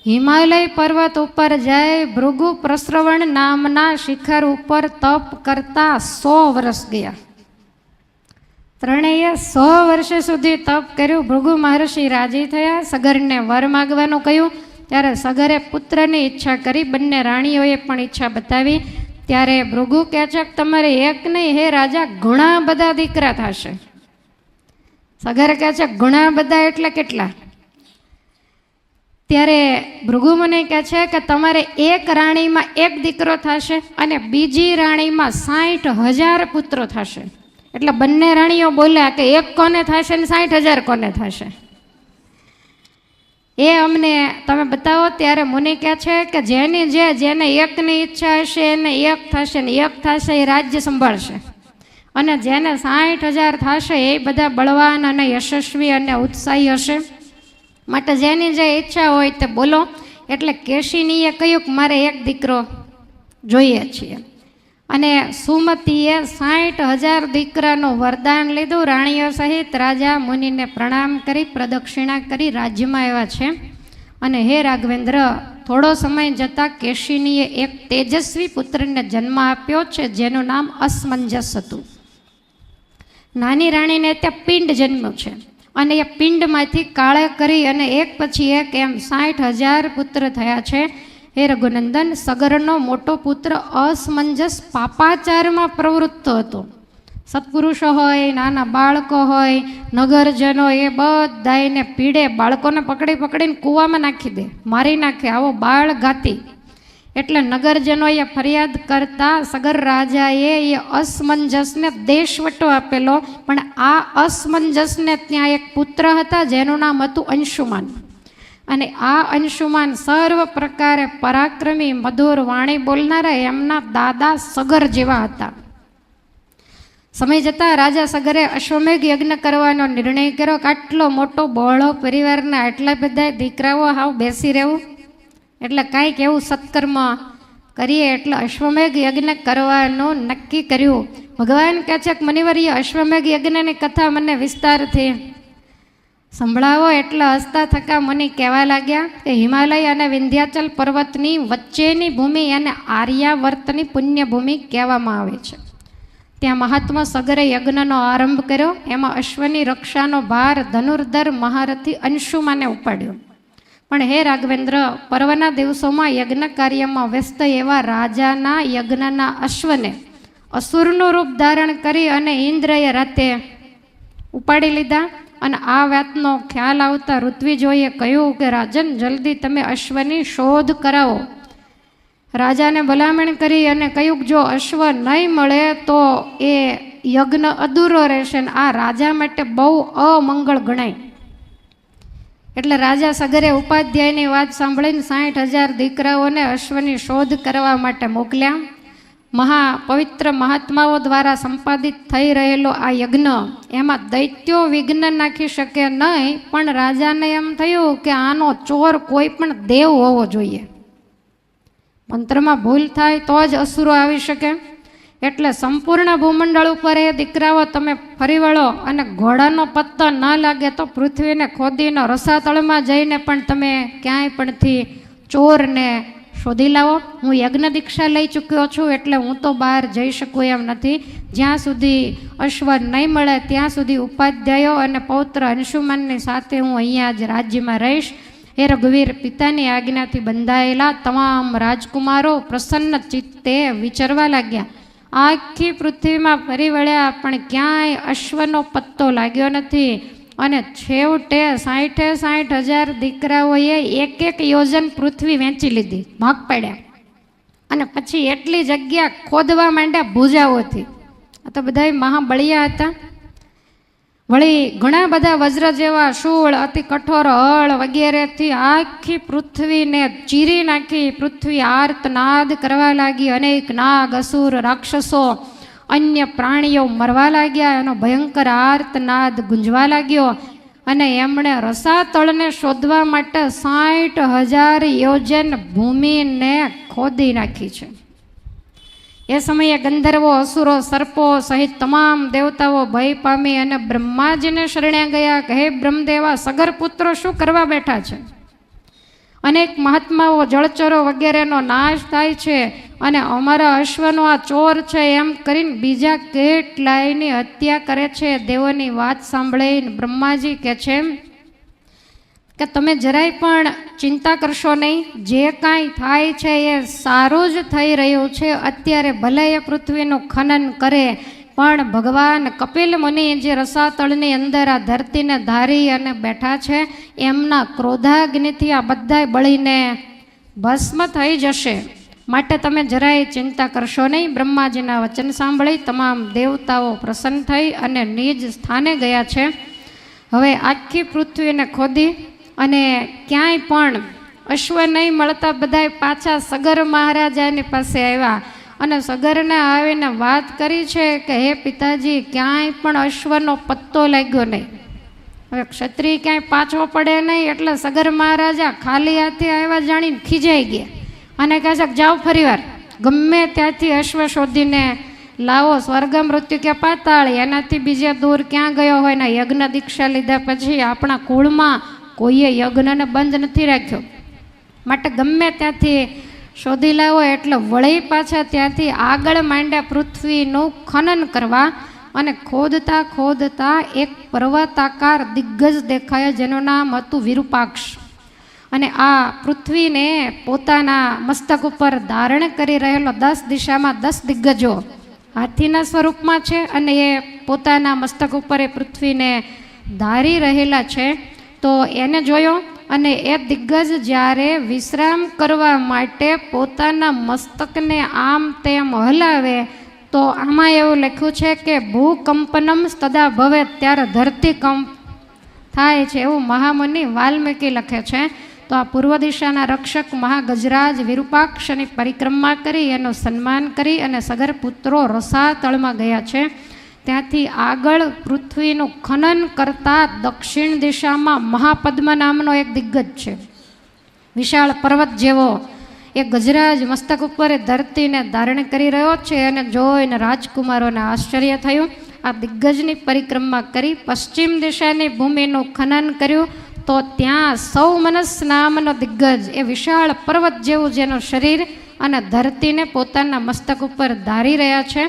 હિમાલય પર્વત ઉપર જાય. ભૃગુ પ્રસ્રવણ નામના શિખર ઉપર તપ કરતા 100 વર્ષ ગયા. ત્રણેય 100 વર્ષ સુધી તપ કર્યું. ભૃગુ મહર્ષિ રાજી થયા, સગરને વર માગવાનું કહ્યું. ત્યારે સગરે પુત્રની ઈચ્છા કરી. બંને રાણીઓએ પણ ઈચ્છા બતાવી. ત્યારે ભૃગુ કહે છે કે તમારે એક નહીં હે રાજા, ઘણા બધા દીકરા થશે. સગર કહે છે ઘણા બધા એટલે કેટલા? ત્યારે ભૃગુ મુનિ કહે છે કે તમારે એક રાણીમાં 1 દીકરો થશે અને બીજી રાણીમાં 60,000 પુત્રો થશે. એટલે બંને રાણીઓ બોલ્યા કે 1 કોને થશે ને 60,000 કોને થશે, એ અમને તમે બતાવો. ત્યારે મુનિ કહે છે કે જેને 1ની ઈચ્છા હશે એને 1 થશે ને 1 થશે એ રાજ્ય સંભાળશે, અને જેને 60,000 થશે એ બધા બળવાન અને યશસ્વી અને ઉત્સાહી હશે. માટે જેની જે ઈચ્છા હોય તે બોલો. એટલે કેશિનીએ કહ્યું કે મારે 1 દીકરો જોઈએ છીએ. અને સુમતીએ 60,000 દીકરાનું વરદાન લીધું. રાણીઓ સહિત રાજા મુનિને પ્રણામ કરી, પ્રદક્ષિણા કરી રાજ્યમાં આવ્યા છે. અને હે રાઘવેન્દ્ર, થોડો સમય જતાં કેશિનીએ એક તેજસ્વી પુત્રને જન્મ આપ્યો છે, જેનું નામ અસમંજસ હતું. નાની રાણીને ત્યાં પિંડ જન્મ્યું છે, અને એ પિંડમાંથી કાળે કરી અને એક પછી એક એમ 60,000 પુત્ર થયા છે. હે રઘુનંદન, સગરનો મોટો પુત્ર અસમંજસ પાપાચારમાં પ્રવૃત્ત હતો. સત્પુરુષો હોય, નાના બાળકો હોય, નગરજનો એ બધાને પીડે, બાળકોને પકડી પકડીને કૂવામાં નાખી દે, મારી નાખે, આવો બાળ ઘાતી. એટલે નગરજનોએ ફરિયાદ કરતા સગર રાજાએ એ અસમંજસને દેશવટો આપેલો. પણ આ અસમંજસને ત્યાં એક પુત્ર હતા જેનું નામ હતું અંશુમાન. અને આ અંશુમાન સર્વ પ્રકારે પરાક્રમી, મધુર વાણી બોલનારા એમના દાદા સગર જેવા હતા. સમય જતાં રાજા સગરે અશ્વમેઘ યજ્ઞ કરવાનો નિર્ણય કર્યો કે આટલો મોટો બહોળો પરિવારના આટલા બધા દીકરાઓ હાવ બેસી રહેવું, એટલે કાંઈક એવું સત્કર્મ કરીએ. એટલે અશ્વમેઘ યજ્ઞ કરવાનું નક્કી કર્યું. ભગવાન કહે છે કે મુનિવર્ય, અશ્વમેઘ યજ્ઞની કથા મને વિસ્તારથી સંભળાવો. એટલે હસતા થકા મુનિ કહેવા લાગ્યા કે હિમાલય અને વિંધ્યાચલ પર્વતની વચ્ચેની ભૂમિ એને આર્યાવર્તની પુણ્યભૂમિ કહેવામાં આવે છે. ત્યાં મહાત્મા સગરે યજ્ઞનો આરંભ કર્યો. એમાં અશ્વની રક્ષાનો ભાર ધનુર્ધર મહારથી અંશુમાને ઉપાડ્યો. પણ હે રાઘવેન્દ્ર, પર્વના દિવસોમાં યજ્ઞ કાર્યમાં વ્યસ્ત એવા રાજાના યજ્ઞના અશ્વને અસુરનું રૂપ ધારણ કરી અને ઇન્દ્રએ રાતે ઉપાડી લીધા. અને આ વાતનો ખ્યાલ આવતા ઋત્વિજોએ કહ્યું કે રાજન, જલ્દી તમે અશ્વની શોધ કરાવો. રાજાને ભલામણ કરી અને કહ્યું કે જો અશ્વ નહીં મળે તો એ યજ્ઞ અધૂરો રહેશે ને આ રાજા માટે બહુ અમંગળ ગણાય. એટલે રાજા સગરે ઉપાધ્યાયની વાત સાંભળીને 60,000 દીકરાઓને અશ્વની શોધ કરવા માટે મોકલ્યા. પવિત્ર મહાત્માઓ દ્વારા સંપાદિત થઈ રહેલો આ યજ્ઞ, એમાં દૈત્યો વિઘ્ન નાખી શકે નહીં. પણ રાજાને એમ થયું કે આનો ચોર કોઈ પણ દેવ હોવો જોઈએ, મંત્રમાં ભૂલ થાય તો જ અસુરો આવી શકે. એટલે સંપૂર્ણ ભૂમંડળ ઉપર એ દીકરાઓ તમે ફરી વળો અને ઘોડાનો પત્તો ન લાગે તો પૃથ્વીને ખોદીને રસાતળમાં જઈને પણ તમે ક્યાંય પણથી ચોરને શોધી લાવો. હું યજ્ઞ દીક્ષા લઈ ચૂક્યો છું એટલે હું તો બહાર જઈ શકું એમ નથી. જ્યાં સુધી અશ્વ નહીં મળે ત્યાં સુધી ઉપાધ્યાયો અને પૌત્ર અંશુમનની સાથે હું અહીંયા જ રાજ્યમાં રહીશ. હે રઘુવીર, પિતાની આજ્ઞાથી બંધાયેલા તમામ રાજકુમારો પ્રસન્ન ચિત્તે વિચરવા લાગ્યા. આખી પૃથ્વીમાં ફરી વળ્યા પણ ક્યાંય અશ્વનો પત્તો લાગ્યો નથી. અને છેવટે 60,000 દીકરાઓએ એક યોજન પૃથ્વી વેચી લીધી, ભાગ પાડ્યા. અને પછી એટલી જગ્યા ખોદવા માંડ્યા ભુજાઓથી. આ તો બધા મહાબળિયા હતા. વળી ઘણા બધા વજ્ર જેવા શૂળ, અતિ કઠોર હળ વગેરેથી આખી પૃથ્વીને ચીરી નાખી. પૃથ્વી આર્તનાદ કરવા લાગી. અનેક નાગ, અસુર, રાક્ષસો, અન્ય પ્રાણીઓ મરવા લાગ્યા. એનો ભયંકર આર્તનાદ ગુંજવા લાગ્યો. અને એમણે રસાતળને શોધવા માટે 60,000 યોજન ભૂમિને ખોદી નાખી છે. એ સમયે ગંધર્વો, અસુરો, સર્પો સહિત તમામ દેવતાઓ ભય પામી અને બ્રહ્માજીને શરણે ગયા કે હે બ્રહ્મદેવા, સગર પુત્રો શું કરવા બેઠા છે? અનેક મહાત્માઓ, જળચરો વગેરેનો નાશ થાય છે અને અમારા અશ્વનો આ ચોર છે એમ કરીને બીજા કેટલાયની હત્યા કરે છે. દેવોની વાત સાંભળીને બ્રહ્માજી કહે છે કે તમે જરાય પણ ચિંતા કરશો નહીં. જે કાંઈ થાય છે એ સારું જ થઈ રહ્યું છે. અત્યારે ભલે એ પૃથ્વીનું ખનન કરે પણ ભગવાન કપિલ મુનિ જે રસાતળની અંદર આ ધરતીને ધારી અને બેઠા છે એમના ક્રોધાગ્નિથી આ બધાય બળીને ભસ્મ થઈ જશે. માટે તમે જરાય ચિંતા કરશો નહીં. બ્રહ્માજીના વચન સાંભળી તમામ દેવતાઓ પ્રસન્ન થઈ અને નિજ સ્થાને ગયા છે. હવે આખી પૃથ્વીને ખોદી અને ક્યાંય પણ અશ્વ નહીં મળતા બધાય પાછા સગર મહારાજાની પાસે આવ્યા અને સગરને આવીને વાત કરી છે કે હે પિતાજી, ક્યાંય પણ અશ્વનો પત્તો લાગ્યો નહીં. હવે ક્ષત્રિય ક્યાંય પાછો પડે નહીં એટલે સગર મહારાજા ખાલી હાથે આવ્યા જાણીને ખીજાઈ ગયા અને કહે છે કે જાઓ ફરીવાર ગમે ત્યાંથી અશ્વ શોધીને લાવો. સ્વર્ગ, મૃત્યુ કે પાતાળ એનાથી બીજે દૂર ક્યાં ગયો હોય ને યજ્ઞ દીક્ષા લીધા પછી આપણા કુળમાં કોઈએ યજ્ઞને બંધ નથી રાખ્યો. માટે ગમે ત્યાંથી શોધી લાવો. એટલે વળી પાછા ત્યાંથી આગળ માંડ્યા પૃથ્વીનું ખનન કરવા. અને ખોદતા ખોદતા એક પર્વતાકાર દિગ્ગજ દેખાયા જેનું નામ હતું વિરૂપાક્ષ. અને આ પૃથ્વીને પોતાના મસ્તક ઉપર ધારણ કરી રહેલો 10 દિશામાં 10 દિગ્ગજો હાથીના સ્વરૂપમાં છે અને એ પોતાના મસ્તક ઉપર એ પૃથ્વીને ધારી રહેલા છે. તો એને જોયો અને એ દિગ્ગજ જ્યારે વિશ્રામ કરવા માટે પોતાના મસ્તકને આમ તેમ હલાવે તો આમાં એવું લખ્યું છે કે ભૂકંપનમ તદા ભવે, ત્યારે ધરતીકંપ થાય છે એવું મહામુનિ વાલ્મીકી લખે છે. તો આ પૂર્વ દિશાના રક્ષક મહાગજરાજ વિરૂપાક્ષની પરિક્રમા કરી એનું સન્માન કરી અને સગર પુત્રો રસાતળમાં ગયા છે. ત્યાંથી આગળ પૃથ્વીનું ખનન કરતા દક્ષિણ દિશામાં મહાપદ્મ નામનો એક દિગ્ગજ છે. વિશાળ પર્વત જેવો એ ગજરાજ મસ્તક ઉપર ધરતીને ધારણ કરી રહ્યો છે અને જોઈને રાજકુમારોને આશ્ચર્ય થયું. આ દિગ્ગજની પરિક્રમા કરી પશ્ચિમ દિશાની ભૂમિનું ખનન કર્યું તો ત્યાં સૌમનસ નામનો દિગ્ગજ એ વિશાળ પર્વત જેવું જેનું શરીર અને ધરતીને પોતાના મસ્તક ઉપર ધારી રહ્યા છે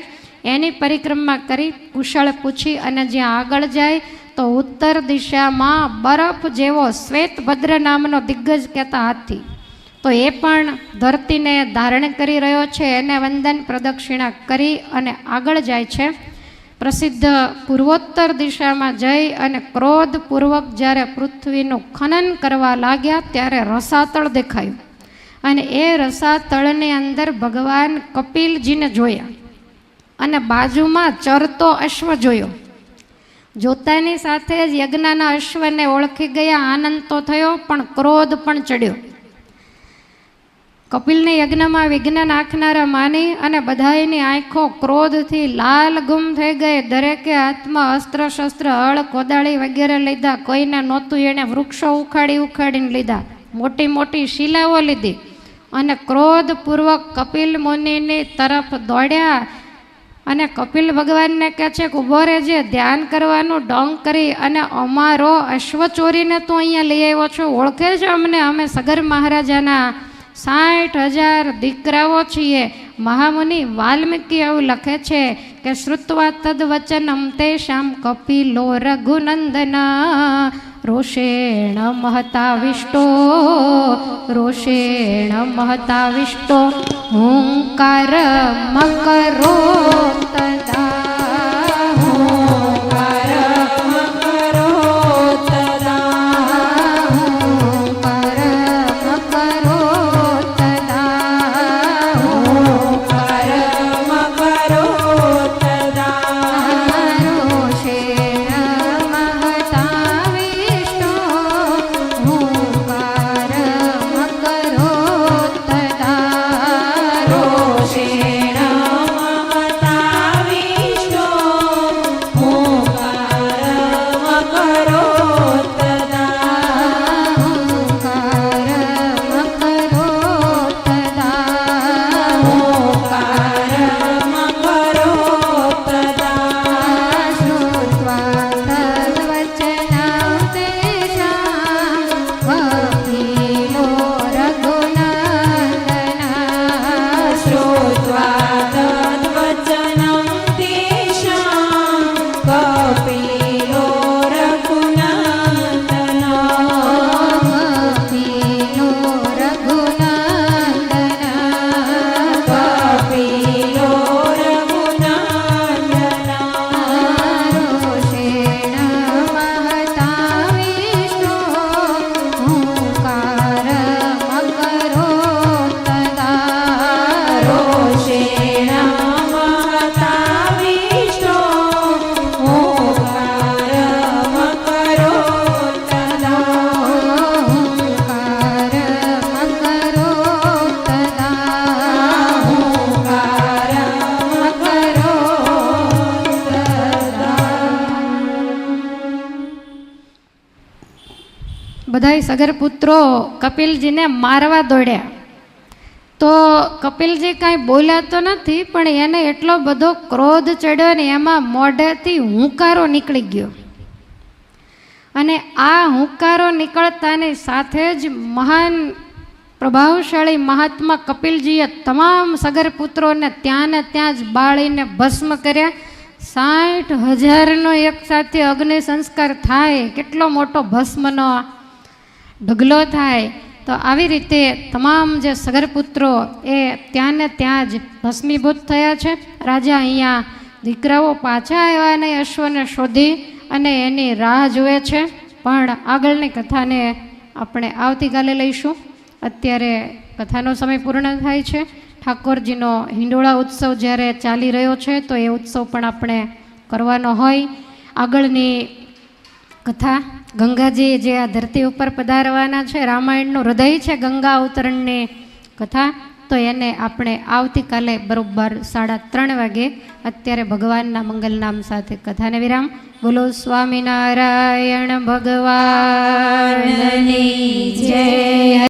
એની પરિક્રમા કરી કુશળ પૂછી અને જ્યાં આગળ જાય તો ઉત્તર દિશામાં બરફ જેવો શ્વેતભદ્ર નામનો દિગ્ગજ કહેતા હાથી, તો એ પણ ધરતીને ધારણ કરી રહ્યો છે. એને વંદન પ્રદક્ષિણા કરી અને આગળ જાય છે. પ્રસિદ્ધ પૂર્વોત્તર દિશામાં જઈ અને ક્રોધપૂર્વક જ્યારે પૃથ્વીનું ખનન કરવા લાગ્યા ત્યારે રસાતળ દેખાયું અને એ રસાતળની અંદર ભગવાન કપિલજીને જોયા અને બાજુમાં ચરતો અશ્વ જોયો. જોતાની સાથે જ યજ્ઞના અશ્વને ઓળખી ગયા. આનંદ તો થયો પણ ક્રોધ પણ ચડ્યો. કપિલને યજ્ઞમાં વિઘ્ન નાખનારા માની અને બધાની આંખો ક્રોધથી લાલ ગુમ થઈ ગઈ. દરેકે હાથમાં અસ્ત્ર શસ્ત્ર, હળ, કોદાળી વગેરે લીધા. કોઈને નહોતું એણે વૃક્ષો ઉખાડીને લીધા, મોટી મોટી શિલાઓ લીધી અને ક્રોધપૂર્વક કપિલ મુનિની તરફ દોડ્યા અને કપિલ ભગવાનને કહે છે કે ઊભો રહેજે, ધ્યાન કરવાનું ડોંગ કરી અને અમારો અશ્વ ચોરીને તું અહીંયા લઈ આવ્યો છો, ઓળખે છે અમને? અમે સગર મહારાજાના 60,000 દીકરાઓ છીએ. મહામુનિ વાલ્મીકી એવું લખે છે કે શ્રુત્વા તદ્વચનમ તેષામ કપિલો રઘુનંદના રોષેણ મહતાવિષ્ટો રોષેણ મહતાવિષ્ટો હુંકાર મકરો તદા હુંકાર મકરો તદા હુંકાર મકરો તદા હુંકાર મકરો તદા રોષેણ મહતાવિષ્ટો હુંકાર મકરો તદા રોષેણ મહતાવિષ્ટો હુંકાર મકરો તદા હુંકાર મકરો તદા હુંકાર મકરો તદા શ્રુત્વા તદ્વચનં તેષાં કપિલો રઘુનંદના શ્રુત્વા તદ્વચનં તેષાં કપિલો રઘુનંદના કપિલો રઘુનંદના કપિલો રઘુનંદના રોષેણ મહતાવિષ્ટો હુંકાર મકરો તદા રોષેણ મહતાવિષ્ટો હુંકાર મકરો તદા હુંકાર મકરો તદા હુંકાર મકરો બધાય સગર પુત્રો કપિલજીને મારવા દોડ્યા. તો કપિલજી કાંઈ બોલ્યા તો નથી, પણ એને એટલો બધો ક્રોધ ચડ્યો ને એમાં મોઢેથી હુંકારો નીકળી ગયો. અને આ હુંકારો નીકળતાની સાથે જ મહાન પ્રભાવશાળી મહાત્મા કપિલજીએ તમામ સગર પુત્રોને ત્યાં ને ત્યાં જ બાળીને ભસ્મ કર્યા. 60,000નો એક સાથે અગ્નિ સંસ્કાર થાય, કેટલો મોટો ભસ્મનો ઢગલો થાય. તો આવી રીતે તમામ જે સગરપુત્રો એ ત્યાં ને ત્યાં જ ભસ્મીભૂત થયા છે. રાજા અહીંયા દીકરાઓ પાછા આવ્યા અને અશ્વને શોધી અને એની રાહ જુએ છે. પણ આગળની કથાને આપણે આવતીકાલે લઈશું. અત્યારે કથાનો સમય પૂર્ણ થાય છે. ઠાકોરજીનો હિંડોળા ઉત્સવ જ્યારે ચાલી રહ્યો છે તો એ ઉત્સવ પણ આપણે કરવાનો હોય. આગળની કથા ગંગાજી જે આ ધરતી ઉપર પધારવાના છે, રામાયણનું હૃદય છે ગંગા અવતરણની કથા, તો એને આપણે આવતીકાલે બરોબર 3:30 વાગે અત્યારે ભગવાનના મંગલનામ સાથે કથાને વિરામ. બોલો સ્વામિનારાયણ ભગવાનની જય.